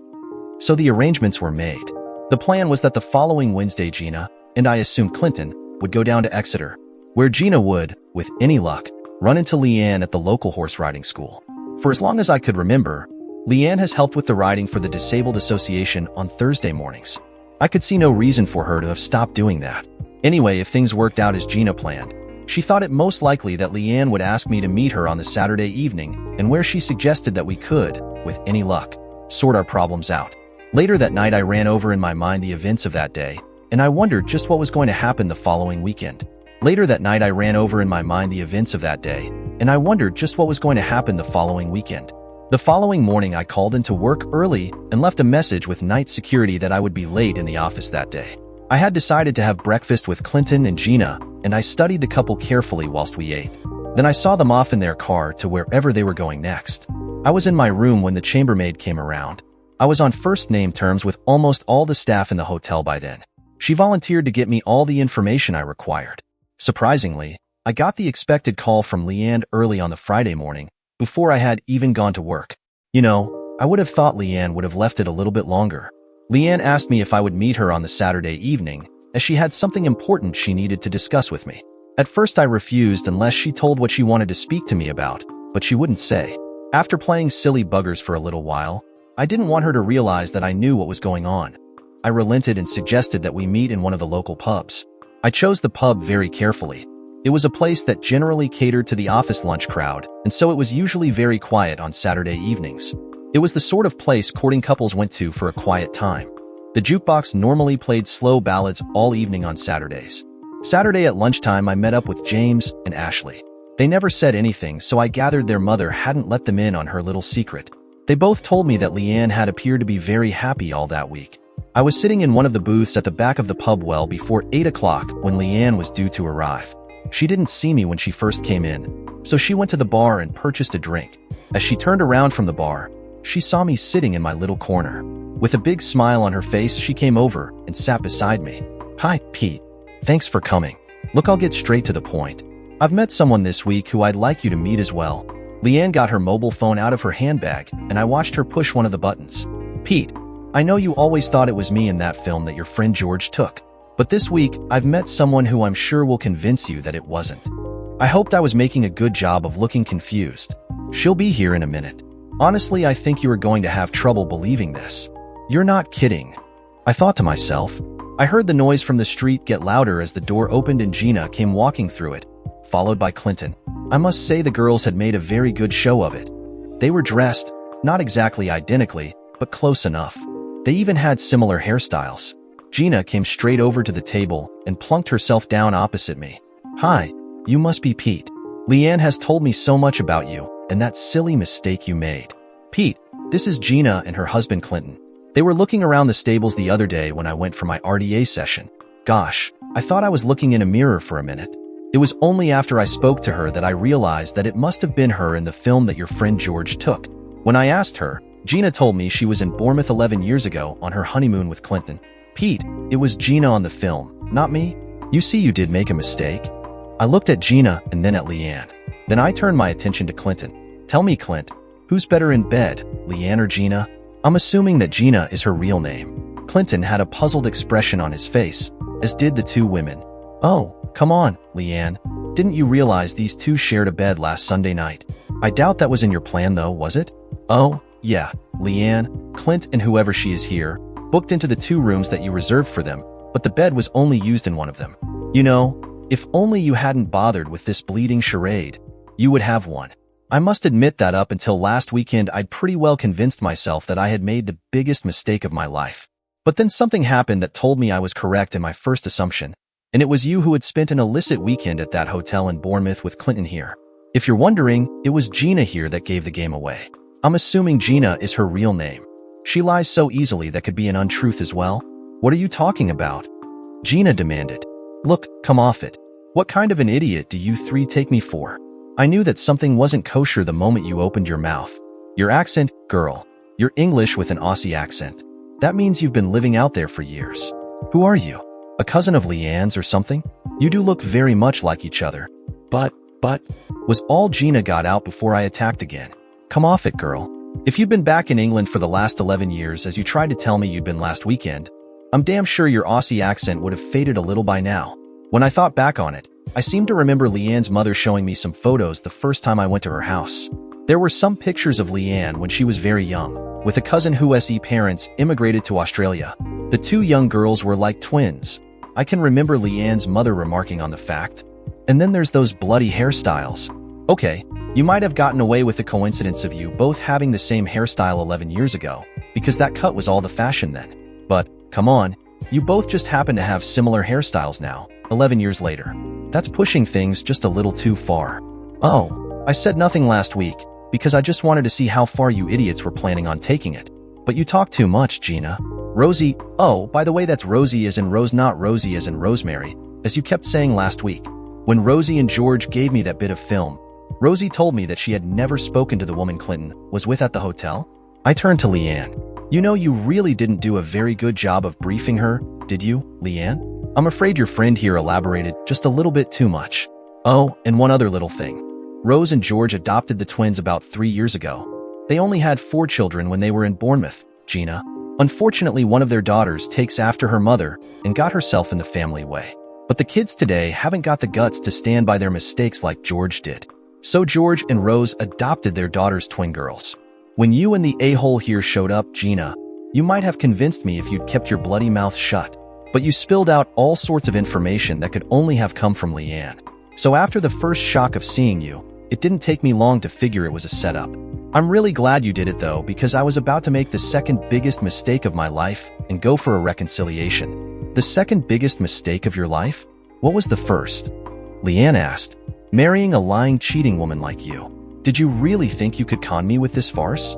So the arrangements were made. The plan was that the following Wednesday Gina, and I assume Clinton, would go down to Exeter, where Gina would, with any luck, run into Leanne at the local horse riding school. For as long as I could remember, Leanne has helped with the riding for the Disabled Association on Thursday mornings. I could see no reason for her to have stopped doing that. Anyway, if things worked out as Gina planned, she thought it most likely that Leanne would ask me to meet her on the Saturday evening, and where she suggested that we could, with any luck, sort our problems out. Later that night I ran over in my mind the events of that day, and I wondered just what was going to happen the following weekend. The following morning I called into work early and left a message with night security that I would be late in the office that day. I had decided to have breakfast with Clinton and Gina, and I studied the couple carefully whilst we ate. Then I saw them off in their car to wherever they were going next. I was in my room when the chambermaid came around. I was on first-name terms with almost all the staff in the hotel by then. She volunteered to get me all the information I required. Surprisingly, I got the expected call from Leanne early on the Friday morning, before I had even gone to work. You know, I would have thought Leanne would have left it a little bit longer. Leanne asked me if I would meet her on the Saturday evening, as she had something important she needed to discuss with me. At first I refused unless she told what she wanted to speak to me about, but she wouldn't say. After playing silly buggers for a little while, I didn't want her to realize that I knew what was going on. I relented and suggested that we meet in one of the local pubs. I chose the pub very carefully. It was a place that generally catered to the office lunch crowd, and so it was usually very quiet on Saturday evenings. It was the sort of place courting couples went to for a quiet time. The jukebox normally played slow ballads all evening on Saturdays. Saturday at lunchtime I met up with James and Ashley. They never said anything, so I gathered their mother hadn't let them in on her little secret. They both told me that Leanne had appeared to be very happy all that week. I was sitting in one of the booths at the back of the pub well before 8 o'clock when Leanne was due to arrive. She didn't see me when she first came in, so she went to the bar and purchased a drink. As she turned around from the bar, she saw me sitting in my little corner. With a big smile on her face, she came over and sat beside me. "Hi, Pete. Thanks for coming. Look, I'll get straight to the point. I've met someone this week who I'd like you to meet as well." Leanne got her mobile phone out of her handbag, and I watched her push one of the buttons. "Pete, I know you always thought it was me in that film that your friend George took. But this week, I've met someone who I'm sure will convince you that it wasn't." I hoped I was making a good job of looking confused. "She'll be here in a minute. Honestly, I think you are going to have trouble believing this." "You're not kidding," I thought to myself. I heard the noise from the street get louder as the door opened and Gina came walking through it, followed by Clinton. I must say the girls had made a very good show of it. They were dressed, not exactly identically, but close enough. They even had similar hairstyles. Gina came straight over to the table and plunked herself down opposite me. "Hi, you must be Pete. Leanne has told me so much about you and that silly mistake you made." "Pete, this is Gina and her husband Clinton. They were looking around the stables the other day when I went for my RDA session. Gosh, I thought I was looking in a mirror for a minute. It was only after I spoke to her that I realized that it must have been her in the film that your friend George took. When I asked her, Gina told me she was in Bournemouth 11 years ago on her honeymoon with Clinton. Pete, it was Gina on the film, not me. You see, you did make a mistake. I looked at Gina and then at Leanne. Then I turned my attention to Clinton. Tell me, Clint, who's better in bed, Leanne or Gina? I'm assuming that Gina is her real name. Clinton had a puzzled expression on his face, as did the two women. Oh, come on, Leanne. Didn't you realize these two shared a bed last Sunday night? I doubt that was in your plan though, was it? Oh, yeah, Leanne, Clint and whoever she is here, booked into the 2 rooms that you reserved for them, but the bed was only used in one of them. You know, if only you hadn't bothered with this bleeding charade, you would have one. I must admit that up until last weekend I'd pretty well convinced myself that I had made the biggest mistake of my life. But then something happened that told me I was correct in my first assumption, and it was you who had spent an illicit weekend at that hotel in Bournemouth with Clinton here. If you're wondering, it was Gina here that gave the game away. I'm assuming Gina is her real name. She lies so easily that could be an untruth as well. What are you talking about? Gina demanded. Look, come off it. What kind of an idiot do you 3 take me for? I knew that something wasn't kosher the moment you opened your mouth. Your accent, girl. You're English with an Aussie accent. That means you've been living out there for years. Who are you? A cousin of Leanne's or something? You do look very much like each other. But, was all Gina got out before I attacked again. Come off it, girl. If you'd been back in England for the last 11 years as you tried to tell me you'd been last weekend, I'm damn sure your Aussie accent would have faded a little by now. When I thought back on it, I seem to remember Leanne's mother showing me some photos the first time I went to her house. There were some pictures of Leanne when she was very young, with a cousin whose parents immigrated to Australia. The 2 young girls were like twins. I can remember Leanne's mother remarking on the fact. And then there's those bloody hairstyles. Okay, you might have gotten away with the coincidence of you both having the same hairstyle 11 years ago, because that cut was all the fashion then. But, come on, you both just happen to have similar hairstyles now, 11 years later. That's pushing things just a little too far. Oh, I said nothing last week, because I just wanted to see how far you idiots were planning on taking it. But you talk too much, Gina. Rosie, oh, by the way, that's Rosie as in Rose, not Rosie as in Rosemary, as you kept saying last week. When Rosie and George gave me that bit of film, Rosie told me that she had never spoken to the woman Clinton was with at the hotel. I turned to Leanne. You know, you really didn't do a very good job of briefing her, did you, Leanne? I'm afraid your friend here elaborated just a little bit too much. Oh, and one other little thing. Rose and George adopted the twins about 3 years ago. They only had 4 children when they were in Bournemouth, Gina. Unfortunately, one of their daughters takes after her mother and got herself in the family way. But the kids today haven't got the guts to stand by their mistakes like George did. So George and Rose adopted their daughter's twin girls. When you and the a-hole here showed up, Gina, you might have convinced me if you'd kept your bloody mouth shut. But you spilled out all sorts of information that could only have come from Leanne. So after the first shock of seeing you, it didn't take me long to figure it was a setup. I'm really glad you did it though, because I was about to make the second biggest mistake of my life and go for a reconciliation. The second biggest mistake of your life? What was the first? Leanne asked. Marrying a lying, cheating woman like you. Did you really think you could con me with this farce?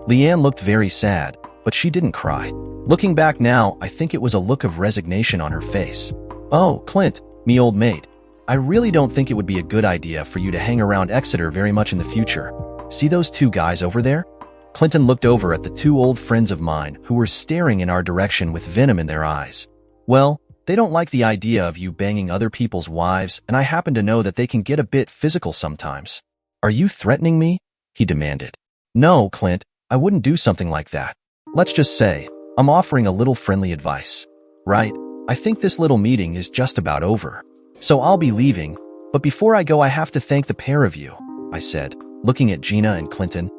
Leanne looked very sad, but she didn't cry. Looking back now, I think it was a look of resignation on her face. Oh, Clint, me old mate. I really don't think it would be a good idea for you to hang around Exeter very much in the future. See those 2 guys over there? Clinton looked over at the 2 old friends of mine who were staring in our direction with venom in their eyes. Well, they don't like the idea of you banging other people's wives, and I happen to know that they can get a bit physical sometimes. Are you threatening me? He demanded. No, Clint, I wouldn't do something like that. Let's just say, I'm offering a little friendly advice. Right, I think this little meeting is just about over. So I'll be leaving, but before I go I have to thank the pair of you, I said, looking at Gina and Clinton.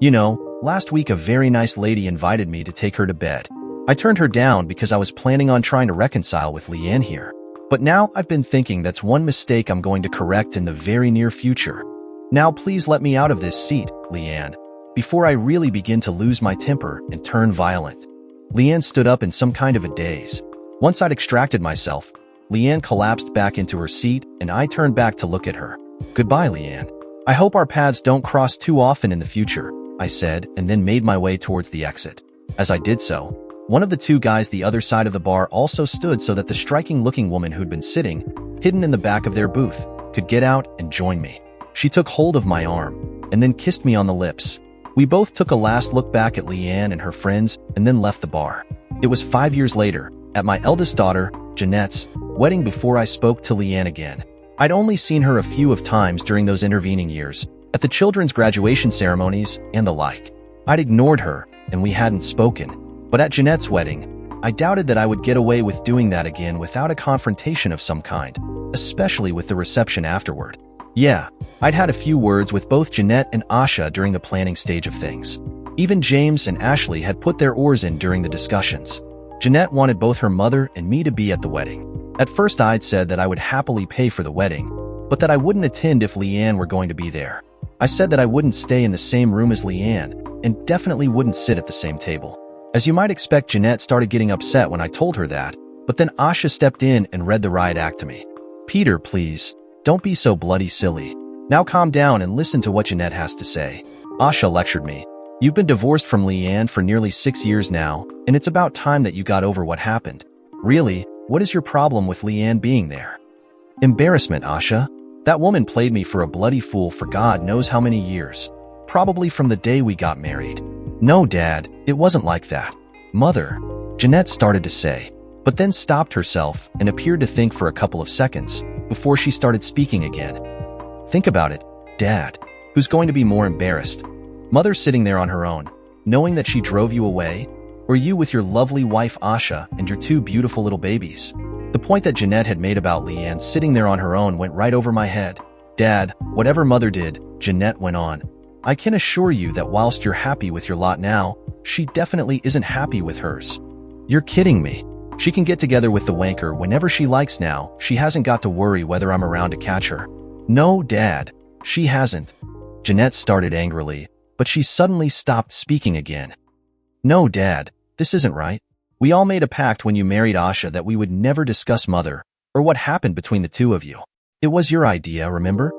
You know, last week a very nice lady invited me to take her to bed. I turned her down because I was planning on trying to reconcile with Leanne here. But now I've been thinking that's one mistake I'm going to correct in the very near future. Now please let me out of this seat, Leanne, before I really begin to lose my temper and turn violent. Leanne stood up in some kind of a daze. Once I'd extracted myself, Leanne collapsed back into her seat and I turned back to look at her. Goodbye, Leanne. I hope our paths don't cross too often in the future, I said, and then made my way towards the exit. As I did so, one of the 2 guys the other side of the bar also stood so that the striking-looking woman who'd been sitting hidden in the back of their booth, could get out and join me. She took hold of my arm and then kissed me on the lips. We both took a last look back at Leanne and her friends and then left the bar. It was 5 years later, at my eldest daughter, Jeanette's, wedding before I spoke to Leanne again. I'd only seen her a few of times during those intervening years, at the children's graduation ceremonies and the like. I'd ignored her, and we hadn't spoken. But at Jeanette's wedding, I doubted that I would get away with doing that again without a confrontation of some kind, especially with the reception afterward. Yeah, I'd had a few words with both Jeanette and Asha during the planning stage of things. Even James and Ashley had put their oars in during the discussions. Jeanette wanted both her mother and me to be at the wedding. At first I'd said that I would happily pay for the wedding, but that I wouldn't attend if Leanne were going to be there. I said that I wouldn't stay in the same room as Leanne, and definitely wouldn't sit at the same table. As you might expect, Jeanette started getting upset when I told her that, but then Asha stepped in and read the riot act to me. "Peter, please, don't be so bloody silly. Now calm down and listen to what Jeanette has to say." Asha lectured me. "You've been divorced from Leanne for nearly 6 years now, and it's about time that you got over what happened. Really, what is your problem with Leanne being there?" "Embarrassment, Asha. That woman played me for a bloody fool for God knows how many years. Probably from the day we got married." "No, Dad, it wasn't like that." "Mother," Jeanette started to say, but then stopped herself and appeared to think for a couple of seconds before she started speaking again. "Think about it, Dad. Who's going to be more embarrassed? Mother sitting there on her own, knowing that she drove you away? Or you with your lovely wife Asha and your 2 beautiful little babies?" The point that Jeanette had made about Leanne sitting there on her own went right over my head. "Dad, whatever Mother did," Jeanette went on, "I can assure you that whilst you're happy with your lot now, she definitely isn't happy with hers." "You're kidding me. She can get together with the wanker whenever she likes now. She hasn't got to worry whether I'm around to catch her." "No, Dad, she hasn't." Jeanette started angrily, but she suddenly stopped speaking again. "No, Dad, this isn't right. We all made a pact when you married Asha that we would never discuss Mother or what happened between the 2 of you. It was your idea, remember?"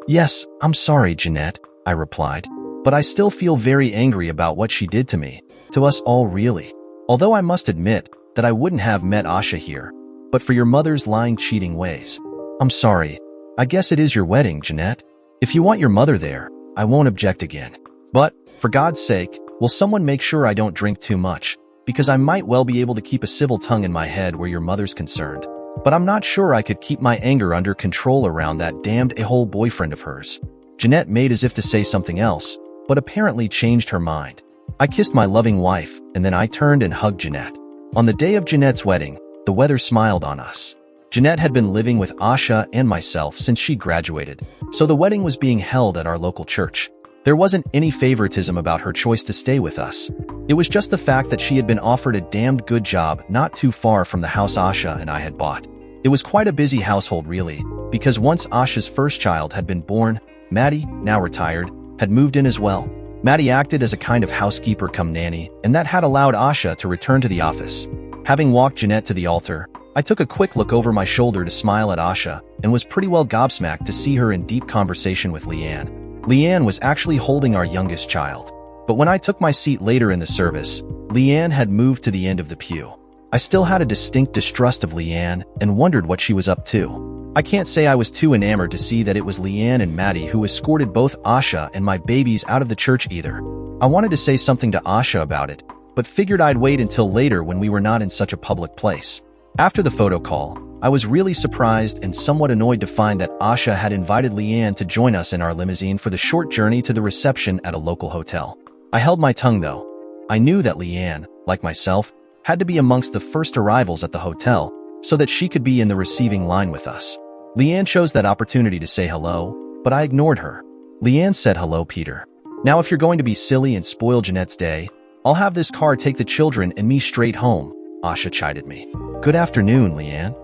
"Yes, I'm sorry, Jeanette," I replied, "but I still feel very angry about what she did to me, to us all really. Although I must admit that I wouldn't have met Asha here, but for your mother's lying, cheating ways. I'm sorry. I guess it is your wedding, Jeanette. If you want your mother there, I won't object again. But, for God's sake, will someone make sure I don't drink too much? Because I might well be able to keep a civil tongue in my head where your mother's concerned. But I'm not sure I could keep my anger under control around that damned a-hole boyfriend of hers." Jeanette made as if to say something else, but apparently changed her mind. I kissed my loving wife, and then I turned and hugged Jeanette. On the day of Jeanette's wedding, the weather smiled on us. Jeanette had been living with Asha and myself since she graduated, so the wedding was being held at our local church. There wasn't any favoritism about her choice to stay with us. It was just the fact that she had been offered a damned good job not too far from the house Asha and I had bought. It was quite a busy household really, because once Asha's first child had been born, Maddie, now retired, had moved in as well. Maddie acted as a kind of housekeeper cum nanny, and that had allowed Asha to return to the office. Having walked Jeanette to the altar, I took a quick look over my shoulder to smile at Asha, and was pretty well gobsmacked to see her in deep conversation with Leanne. Leanne was actually holding our youngest child. But when I took my seat later in the service, Leanne had moved to the end of the pew. I still had a distinct distrust of Leanne and wondered what she was up to. I can't say I was too enamored to see that it was Leanne and Maddie who escorted both Asha and my babies out of the church either. I wanted to say something to Asha about it, but figured I'd wait until later when we were not in such a public place. After the photo call, I was really surprised and somewhat annoyed to find that Asha had invited Leanne to join us in our limousine for the short journey to the reception at a local hotel. I held my tongue though. I knew that Leanne, like myself, had to be amongst the first arrivals at the hotel so that she could be in the receiving line with us. Leanne chose that opportunity to say hello, but I ignored her. Leanne said, "Hello, Peter. Now if you're going to be silly and spoil Jeanette's day, I'll have this car take the children and me straight home," Asha chided me. "Good afternoon, Leanne,"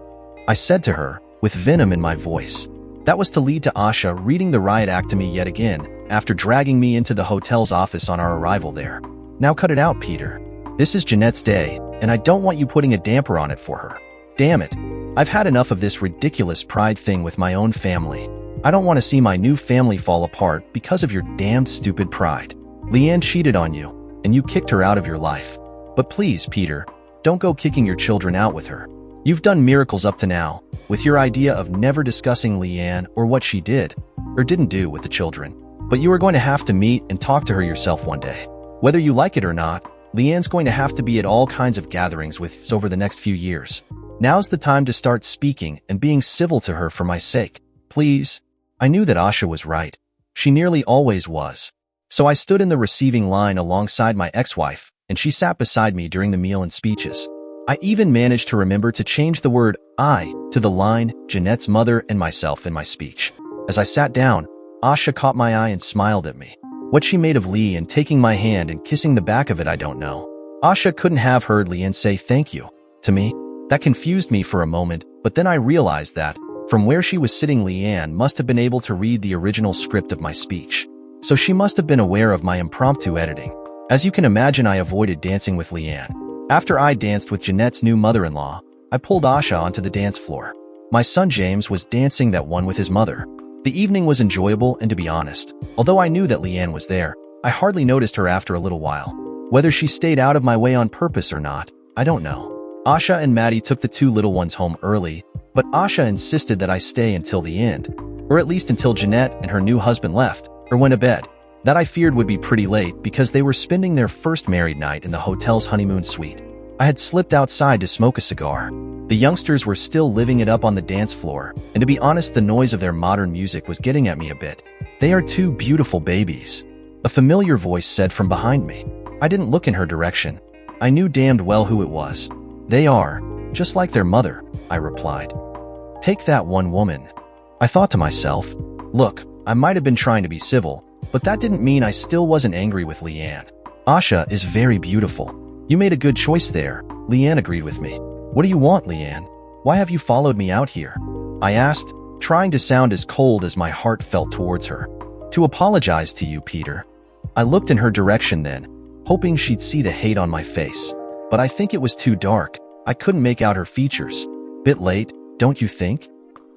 I said to her, with venom in my voice. That was to lead to Asha reading the riot act to me yet again, after dragging me into the hotel's office on our arrival there. "Now cut it out, Peter. This is Jeanette's day, and I don't want you putting a damper on it for her. Damn it. I've had enough of this ridiculous pride thing with my own family. I don't want to see my new family fall apart because of your damned stupid pride. Leanne cheated on you, and you kicked her out of your life. But please, Peter, don't go kicking your children out with her. You've done miracles up to now, with your idea of never discussing Leanne or what she did or didn't do with the children. But you are going to have to meet and talk to her yourself one day. Whether you like it or not, Leanne's going to have to be at all kinds of gatherings with us over the next few years. Now's the time to start speaking and being civil to her for my sake. Please. I knew that Asha was right. She nearly always was. So I stood in the receiving line alongside my ex-wife, and she sat beside me during the meal and speeches. I even managed to remember to change the word I to the line Jeanette's mother and myself in my speech. As I sat down, Asha caught my eye and smiled at me. What she made of Lee and taking my hand and kissing the back of it, I don't know. Asha couldn't have heard Leanne say thank you to me. That confused me for a moment, but then I realized that, from where she was sitting, Leanne must have been able to read the original script of my speech. So she must have been aware of my impromptu editing. As you can imagine, I avoided dancing with Leanne. After I danced with Jeanette's new mother-in-law, I pulled Asha onto the dance floor. My son James was dancing that one with his mother. The evening was enjoyable, and to be honest, although I knew that Leanne was there, I hardly noticed her after a little while. Whether she stayed out of my way on purpose or not, I don't know. Asha and Maddie took the two little ones home early, but Asha insisted that I stay until the end, or at least until Jeanette and her new husband left, or went to bed. That I feared would be pretty late because they were spending their first married night in the hotel's honeymoon suite. I had slipped outside to smoke a cigar. The youngsters were still living it up on the dance floor, and to be honest, the noise of their modern music was getting at me a bit. They are two beautiful babies. A familiar voice said from behind me. I didn't look in her direction. I knew damned well who it was. They are, just like their mother, I replied. Take that one woman. I thought to myself, look, I might have been trying to be civil, but that didn't mean I still wasn't angry with Leanne. Asha is very beautiful. You made a good choice there, Leanne agreed with me. What do you want, Leanne? Why have you followed me out here? I asked, trying to sound as cold as my heart felt towards her. To apologize to you, Peter. I looked in her direction then, hoping she'd see the hate on my face. But I think it was too dark. I couldn't make out her features. Bit late, don't you think?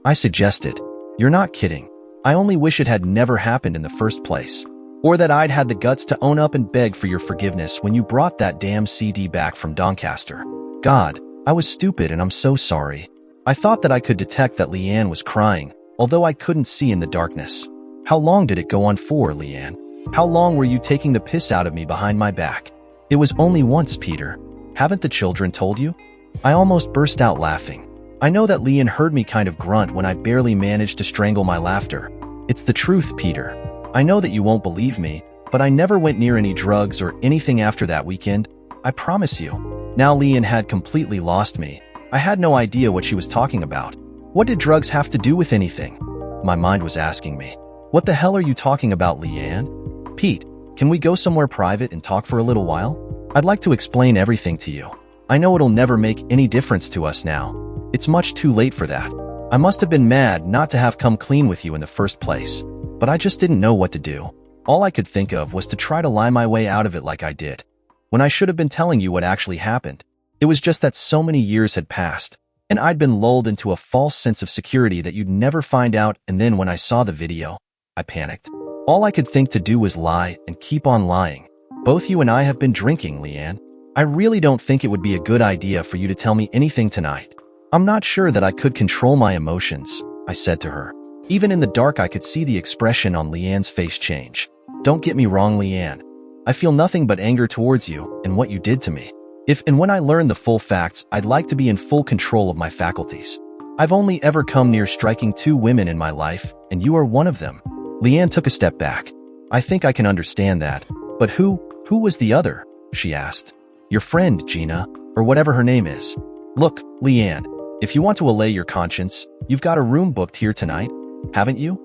I suggested. You're not kidding. I only wish it had never happened in the first place. Or that I'd had the guts to own up and beg for your forgiveness when you brought that damn CD back from Doncaster. God, I was stupid and I'm so sorry. I thought that I could detect that Leanne was crying, although I couldn't see in the darkness. How long did it go on for, Leanne? How long were you taking the piss out of me behind my back? It was only once, Peter. Haven't the children told you? I almost burst out laughing. I know that Leanne heard me kind of grunt when I barely managed to strangle my laughter. It's the truth, Peter. I know that you won't believe me, but I never went near any drugs or anything after that weekend. I promise you. Now Leanne had completely lost me. I had no idea what she was talking about. What did drugs have to do with anything? My mind was asking me. What the hell are you talking about, Leanne? Pete, can we go somewhere private and talk for a little while? I'd like to explain everything to you. I know it'll never make any difference to us now. It's much too late for that. I must have been mad not to have come clean with you in the first place. But I just didn't know what to do. All I could think of was to try to lie my way out of it like I did, when I should have been telling you what actually happened. It was just that so many years had passed, and I'd been lulled into a false sense of security that you'd never find out, and then when I saw the video, I panicked. All I could think to do was lie and keep on lying. Both you and I have been drinking, Leanne. I really don't think it would be a good idea for you to tell me anything tonight. I'm not sure that I could control my emotions, I said to her. Even in the dark, I could see the expression on Leanne's face change. Don't get me wrong, Leanne. I feel nothing but anger towards you and what you did to me. If and when I learn the full facts, I'd like to be in full control of my faculties. I've only ever come near striking 2 women in my life, and you are one of them. Leanne took a step back. I think I can understand that. But who was the other? She asked. Your friend, Gina, or whatever her name is. Look, Leanne, if you want to allay your conscience, you've got a room booked here tonight. Haven't you?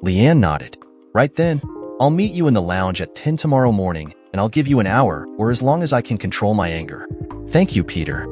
Leanne nodded. Right then, I'll meet you in the lounge at 10 tomorrow morning, and I'll give you an hour, or as long as I can control my anger. Thank you, Peter.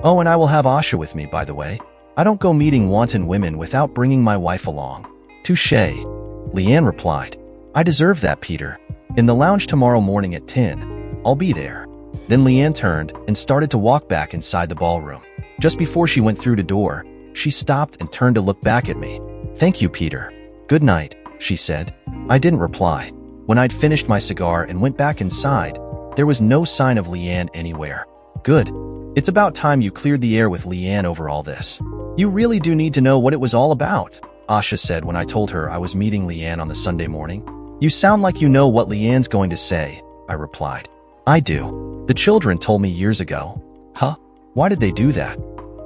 Oh, and I will have Asha with me, by the way. I don't go meeting wanton women without bringing my wife along. Touché, Leanne replied. I deserve that, Peter. In the lounge tomorrow morning at 10. I'll be there. Then Leanne turned and started to walk back inside the ballroom. Just before she went through the door, she stopped and turned to look back at me. Thank you, Peter. Good night, she said. I didn't reply. When I'd finished my cigar and went back inside, there was no sign of Leanne anywhere. Good. It's about time you cleared the air with Leanne over all this. You really do need to know what it was all about, Asha said when I told her I was meeting Leanne on the Sunday morning. You sound like you know what Leanne's going to say, I replied. I do. The children told me years ago. Huh? Why did they do that?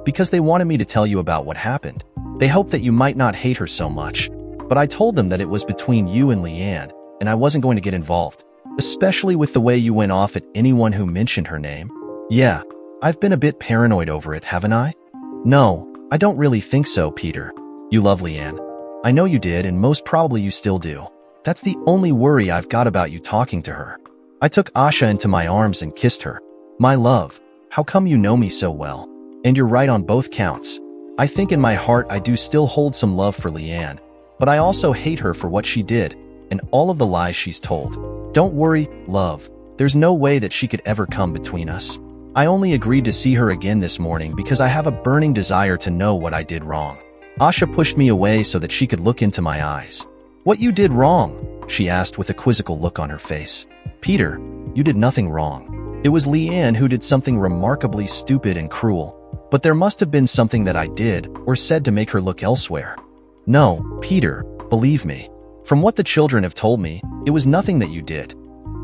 Because they wanted me to tell you about what happened. They hoped that you might not hate her so much. But I told them that it was between you and Leanne, and I wasn't going to get involved. Especially with the way you went off at anyone who mentioned her name. Yeah, I've been a bit paranoid over it, haven't I? No, I don't really think so, Peter. You love Leanne. I know you did, and most probably you still do. That's the only worry I've got about you talking to her. I took Asha into my arms and kissed her. My love, how come you know me so well? And you're right on both counts. I think in my heart I do still hold some love for Leanne, but I also hate her for what she did and all of the lies she's told. Don't worry, love. There's no way that she could ever come between us. I only agreed to see her again this morning because I have a burning desire to know what I did wrong. Asha pushed me away so that she could look into my eyes. What you did wrong? She asked with a quizzical look on her face. Peter, you did nothing wrong. It was Leanne who did something remarkably stupid and cruel. But there must have been something that I did or said to make her look elsewhere. No, Peter, believe me. From what the children have told me, it was nothing that you did.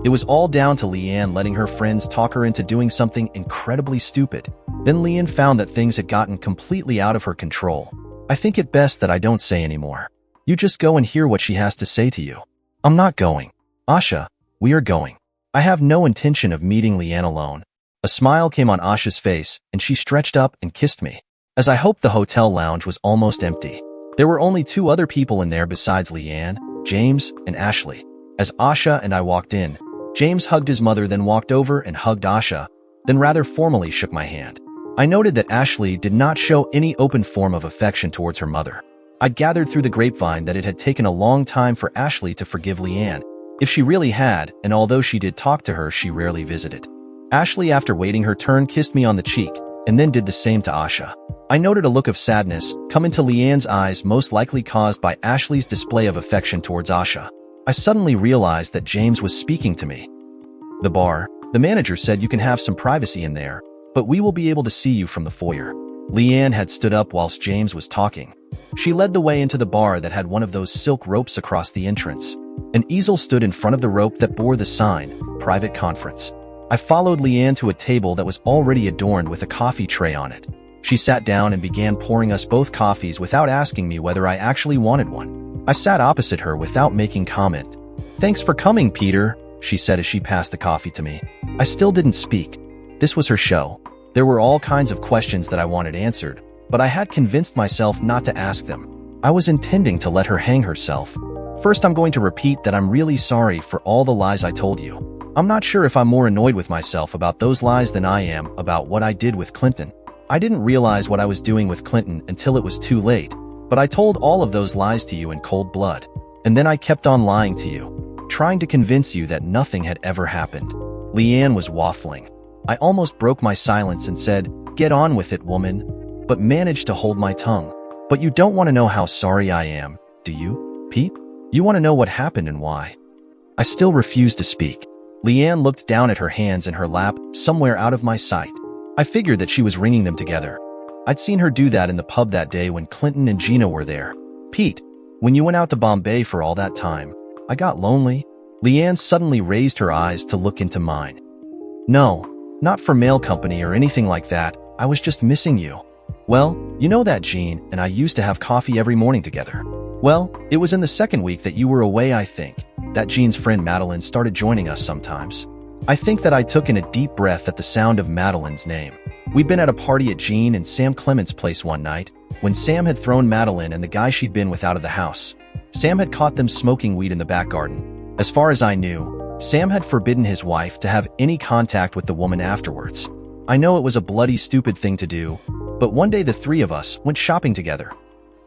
It was all down to Leanne letting her friends talk her into doing something incredibly stupid. Then Leanne found that things had gotten completely out of her control. I think it best that I don't say anymore. You just go and hear what she has to say to you. I'm not going. Asha, we are going. I have no intention of meeting Leanne alone. A smile came on Asha's face, and she stretched up and kissed me. As I hoped, the hotel lounge was almost empty. There were only 2 other people in there besides Leanne, James, and Ashley. As Asha and I walked in, James hugged his mother, then walked over and hugged Asha, then rather formally shook my hand. I noted that Ashley did not show any open form of affection towards her mother. I'd gathered through the grapevine that it had taken a long time for Ashley to forgive Leanne, if she really had, and although she did talk to her, she rarely visited. Ashley, after waiting her turn, kissed me on the cheek, and then did the same to Asha. I noted a look of sadness come into Leanne's eyes, most likely caused by Ashley's display of affection towards Asha. I suddenly realized that James was speaking to me. The bar, the manager said you can have some privacy in there, but we will be able to see you from the foyer. Leanne had stood up whilst James was talking. She led the way into the bar that had one of those silk ropes across the entrance. An easel stood in front of the rope that bore the sign, Private Conference. I followed Leanne to a table that was already adorned with a coffee tray on it. She sat down and began pouring us both coffees without asking me whether I actually wanted one. I sat opposite her without making comment. Thanks for coming, Peter, she said as she passed the coffee to me. I still didn't speak. This was her show. There were all kinds of questions that I wanted answered, but I had convinced myself not to ask them. I was intending to let her hang herself. First, I'm going to repeat that I'm really sorry for all the lies I told you. I'm not sure if I'm more annoyed with myself about those lies than I am about what I did with Clinton. I didn't realize what I was doing with Clinton until it was too late, but I told all of those lies to you in cold blood. And then I kept on lying to you, trying to convince you that nothing had ever happened. Leanne was waffling. I almost broke my silence and said, "Get on with it, woman," but managed to hold my tongue. But you don't want to know how sorry I am, do you, Pete? You want to know what happened and why? I still refused to speak. Leanne looked down at her hands in her lap, somewhere out of my sight. I figured that she was wringing them together. I'd seen her do that in the pub that day when Clinton and Gina were there. Pete, when you went out to Bombay for all that time, I got lonely. Leanne suddenly raised her eyes to look into mine. No, not for mail company or anything like that. I was just missing you. Well, you know that Jean and I used to have coffee every morning together. Well, it was in the second week that you were away, I think, that Jean's friend Madeline started joining us sometimes. I think that I took in a deep breath at the sound of Madeline's name. We'd been at a party at Jean and Sam Clement's place one night, when Sam had thrown Madeline and the guy she'd been with out of the house. Sam had caught them smoking weed in the back garden. As far as I knew, Sam had forbidden his wife to have any contact with the woman afterwards. I know it was a bloody stupid thing to do, but one day the 3 of us went shopping together.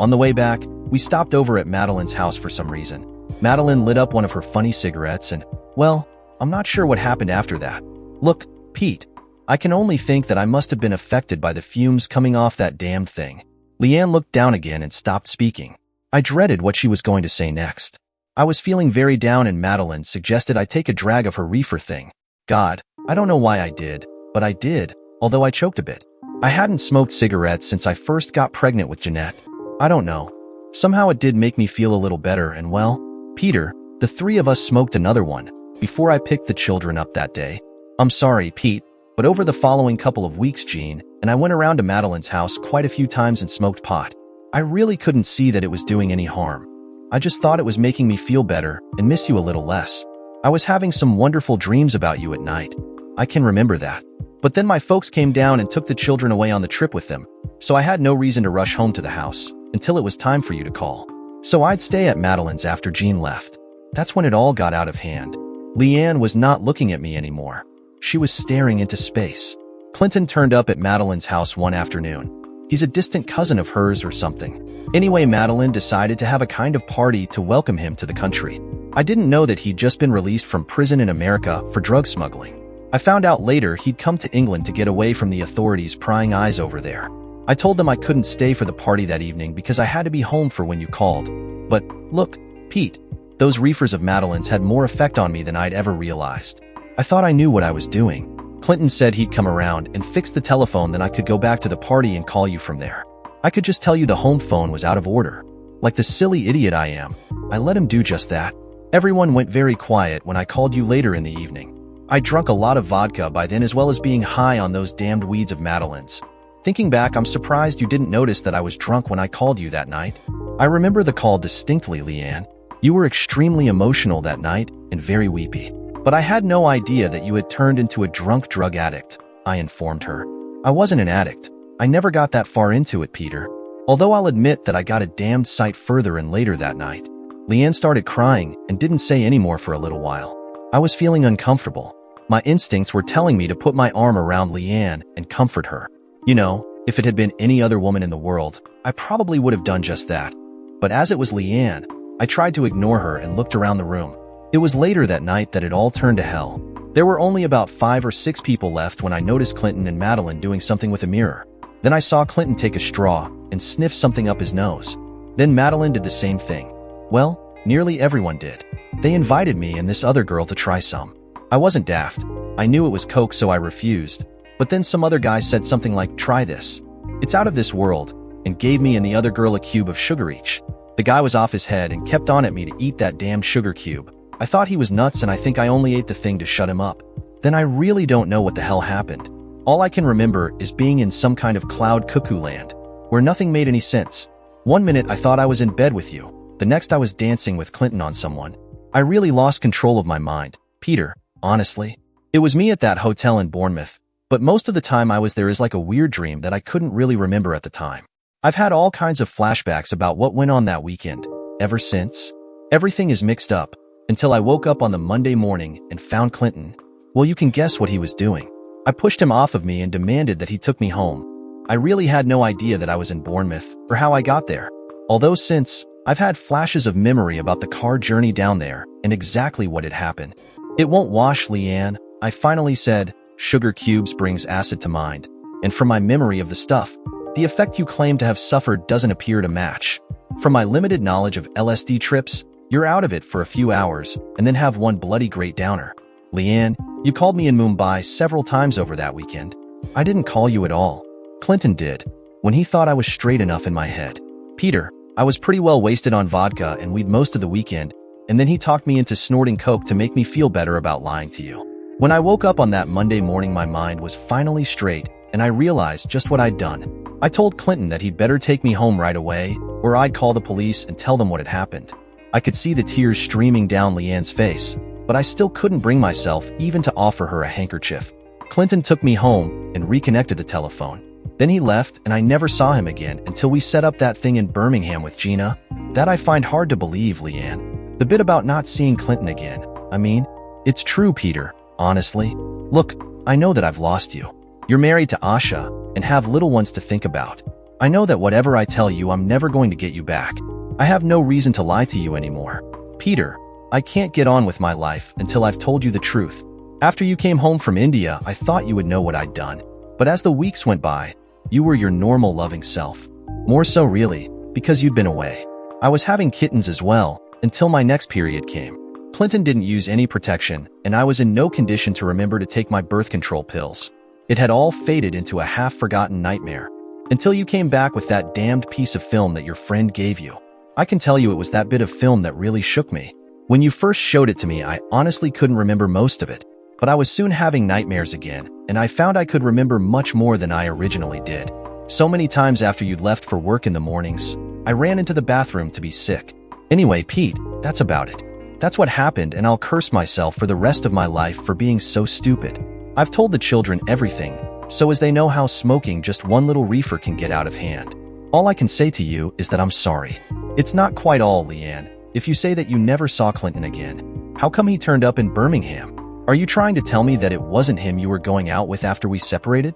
On the way back, we stopped over at Madeline's house for some reason. Madeline lit up one of her funny cigarettes and, well, I'm not sure what happened after that. Look, Pete, I can only think that I must have been affected by the fumes coming off that damned thing. Leanne looked down again and stopped speaking. I dreaded what she was going to say next. I was feeling very down and Madeline suggested I take a drag of her reefer thing. God, I don't know why I did, but I did. although I choked a bit. I hadn't smoked cigarettes since I first got pregnant with Jeanette. I don't know. Somehow it did make me feel a little better, and well, Peter, the three of us smoked another one before I picked the children up that day. I'm sorry, Pete, but over the following couple of weeks, Jean and I went around to Madeline's house quite a few times and smoked pot. I really couldn't see that it was doing any harm. I just thought it was making me feel better and miss you a little less. I was having some wonderful dreams about you at night. I can remember that. But then my folks came down and took the children away on the trip with them, so I had no reason to rush home to the house until it was time for you to call. So I'd stay at Madeline's after Jean left. That's when it all got out of hand. Leanne was not looking at me anymore. She was staring into space. Clinton turned up at Madeline's house one afternoon. He's a distant cousin of hers or something. Anyway, Madeline decided to have a kind of party to welcome him to the country. I didn't know that he'd just been released from prison in America for drug smuggling. I found out later he'd come to England to get away from the authorities' prying eyes over there. I told them I couldn't stay for the party that evening because I had to be home for when you called. But, look, Pete, those reefers of Madeline's had more effect on me than I'd ever realized. I thought I knew what I was doing. Clinton said he'd come around and fix the telephone, then I could go back to the party and call you from there. I could just tell you the home phone was out of order. Like the silly idiot I am, I let him do just that. Everyone went very quiet when I called you later in the evening. I drunk a lot of vodka by then, as well as being high on those damned weeds of Madeline's. Thinking back, I'm surprised you didn't notice that I was drunk when I called you that night. I remember the call distinctly, Leanne. You were extremely emotional that night and very weepy. But I had no idea that you had turned into a drunk drug addict, I informed her. I wasn't an addict. I never got that far into it, Peter. Although I'll admit that I got a damned sight further in later that night. Leanne started crying and didn't say any more for a little while. I was feeling uncomfortable. My instincts were telling me to put my arm around Leanne and comfort her. You know, if it had been any other woman in the world, I probably would have done just that. But as it was Leanne, I tried to ignore her and looked around the room. It was later that night that it all turned to hell. There were only about 5 or 6 people left when I noticed Clinton and Madeline doing something with a mirror. Then I saw Clinton take a straw and sniff something up his nose. Then Madeline did the same thing. Well, nearly everyone did. They invited me and this other girl to try some. I wasn't daft. I knew it was coke, so I refused. But then some other guy said something like, "Try this. It's out of this world," and gave me and the other girl a cube of sugar each. The guy was off his head and kept on at me to eat that damned sugar cube. I thought he was nuts, and I think I only ate the thing to shut him up. Then I really don't know what the hell happened. All I can remember is being in some kind of cloud cuckoo land, where nothing made any sense. One minute I thought I was in bed with you. The next I was dancing with Clinton on someone. I really lost control of my mind, Peter, honestly. It was me at that hotel in Bournemouth, but most of the time I was there is like a weird dream that I couldn't really remember at the time. I've had all kinds of flashbacks about what went on that weekend, ever since. Everything is mixed up. Until I woke up on the Monday morning and found Clinton. Well, you can guess what he was doing. I pushed him off of me and demanded that he took me home. I really had no idea that I was in Bournemouth or how I got there. Although since, I've had flashes of memory about the car journey down there and exactly what had happened. It won't wash, Leanne, I finally said. Sugar cubes brings acid to mind. And from my memory of the stuff, the effect you claim to have suffered doesn't appear to match. From my limited knowledge of LSD trips, you're out of it for a few hours and then have one bloody great downer. Leanne, you called me in Mumbai several times over that weekend. I didn't call you at all. Clinton did, when he thought I was straight enough in my head. Peter, I was pretty well wasted on vodka and weed most of the weekend, and then he talked me into snorting coke to make me feel better about lying to you. When I woke up on that Monday morning, my mind was finally straight, and I realized just what I'd done. I told Clinton that he'd better take me home right away, or I'd call the police and tell them what had happened. I could see the tears streaming down Leanne's face, but I still couldn't bring myself even to offer her a handkerchief. Clinton took me home and reconnected the telephone. Then he left, and I never saw him again until we set up that thing in Birmingham with Gina. That I find hard to believe, Leanne. The bit about not seeing Clinton again. I mean, it's true, Peter, honestly. Look, I know that I've lost you. You're married to Asha and have little ones to think about. I know that whatever I tell you, I'm never going to get you back. I have no reason to lie to you anymore. Peter, I can't get on with my life until I've told you the truth. After you came home from India, I thought you would know what I'd done. But as the weeks went by, you were your normal loving self. More so really, because you'd been away. I was having kittens as well, until my next period came. Clinton didn't use any protection, and I was in no condition to remember to take my birth control pills. It had all faded into a half-forgotten nightmare. Until you came back with that damned piece of film that your friend gave you. I can tell you it was that bit of film that really shook me. When you first showed it to me, I honestly couldn't remember most of it. But I was soon having nightmares again, and I found I could remember much more than I originally did. So many times after you'd left for work in the mornings, I ran into the bathroom to be sick. Anyway, Pete, that's about it. That's what happened, and I'll curse myself for the rest of my life for being so stupid. I've told the children everything, so as they know how smoking just one little reefer can get out of hand. All I can say to you is that I'm sorry. It's not quite all, Leanne. If you say that you never saw Clinton again, how come he turned up in Birmingham? Are you trying to tell me that it wasn't him you were going out with after we separated?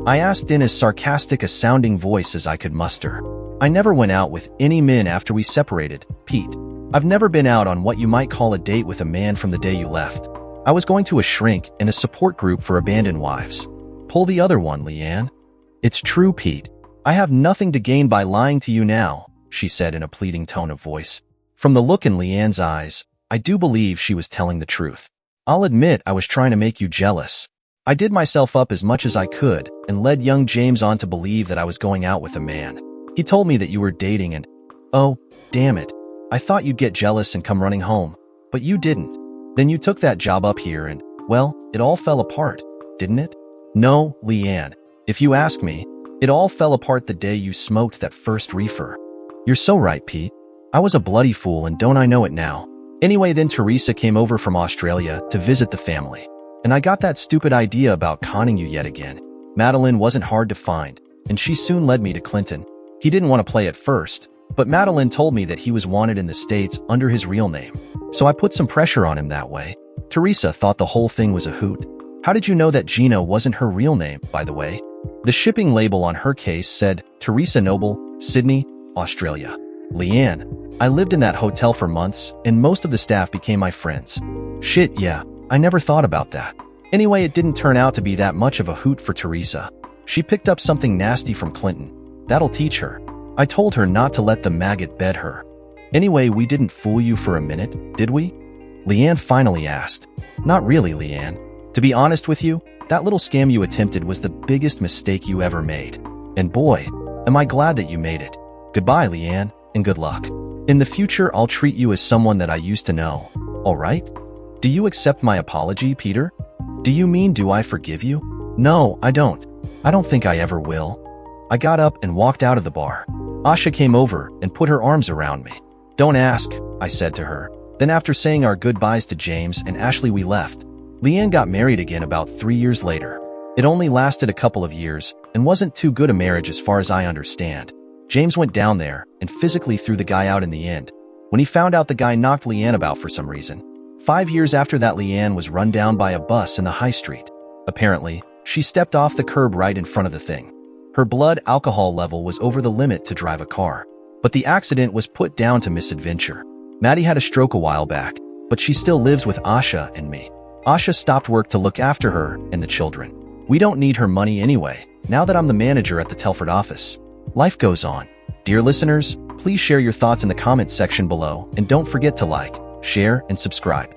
I asked in as sarcastic a sounding voice as I could muster. I never went out with any men after we separated, Pete. I've never been out on what you might call a date with a man from the day you left. I was going to a shrink and a support group for abandoned wives. Pull the other one, Leanne. It's true, Pete. I have nothing to gain by lying to you now, she said in a pleading tone of voice. From the look in Leanne's eyes, I do believe she was telling the truth. I'll admit I was trying to make you jealous. I did myself up as much as I could and led young James on to believe that I was going out with a man. He told me that you were dating and, oh, damn it. I thought you'd get jealous and come running home, but you didn't. Then you took that job up here and, well, it all fell apart, didn't it? No, Leanne. If you ask me, it all fell apart the day you smoked that first reefer. You're so right, Pete. I was a bloody fool and don't I know it now. Anyway, then Teresa came over from Australia to visit the family. And I got that stupid idea about conning you yet again. Madeline wasn't hard to find, and she soon led me to Clinton. He didn't want to play at first, but Madeline told me that he was wanted in the States under his real name. So I put some pressure on him that way. Teresa thought the whole thing was a hoot. How did you know that Gina wasn't her real name, by the way? The shipping label on her case said Teresa Noble, Sydney, Australia. Leanne, I lived in that hotel for months, and most of the staff became my friends. Shit, yeah. I never thought about that. Anyway, it didn't turn out to be that much of a hoot for Teresa. She picked up something nasty from Clinton. That'll teach her. I told her not to let the maggot bed her. Anyway, we didn't fool you for a minute, did we? Leanne finally asked. Not really, Leanne. To be honest with you, that little scam you attempted was the biggest mistake you ever made. And boy, am I glad that you made it. Goodbye, Leanne, and good luck. In the future, I'll treat you as someone that I used to know. All right? Do you accept my apology, Peter? Do you mean do I forgive you? No, I don't. I don't think I ever will. I got up and walked out of the bar. Asha came over and put her arms around me. Don't ask, I said to her. Then after saying our goodbyes to James and Ashley, we left. Leanne got married again about 3 years later. It only lasted a couple of years and wasn't too good a marriage as far as I understand. James went down there and physically threw the guy out in the end. When he found out the guy knocked Leanne about for some reason. 5 years after that, Leanne was run down by a bus in the high street. Apparently, she stepped off the curb right in front of the thing. Her blood alcohol level was over the limit to drive a car. But the accident was put down to misadventure. Maddie had a stroke a while back, but she still lives with Asha and me. Asha stopped work to look after her and the children. We don't need her money anyway, now that I'm the manager at the Telford office. Life goes on. Dear listeners, please share your thoughts in the comments section below and don't forget to like, share, and subscribe.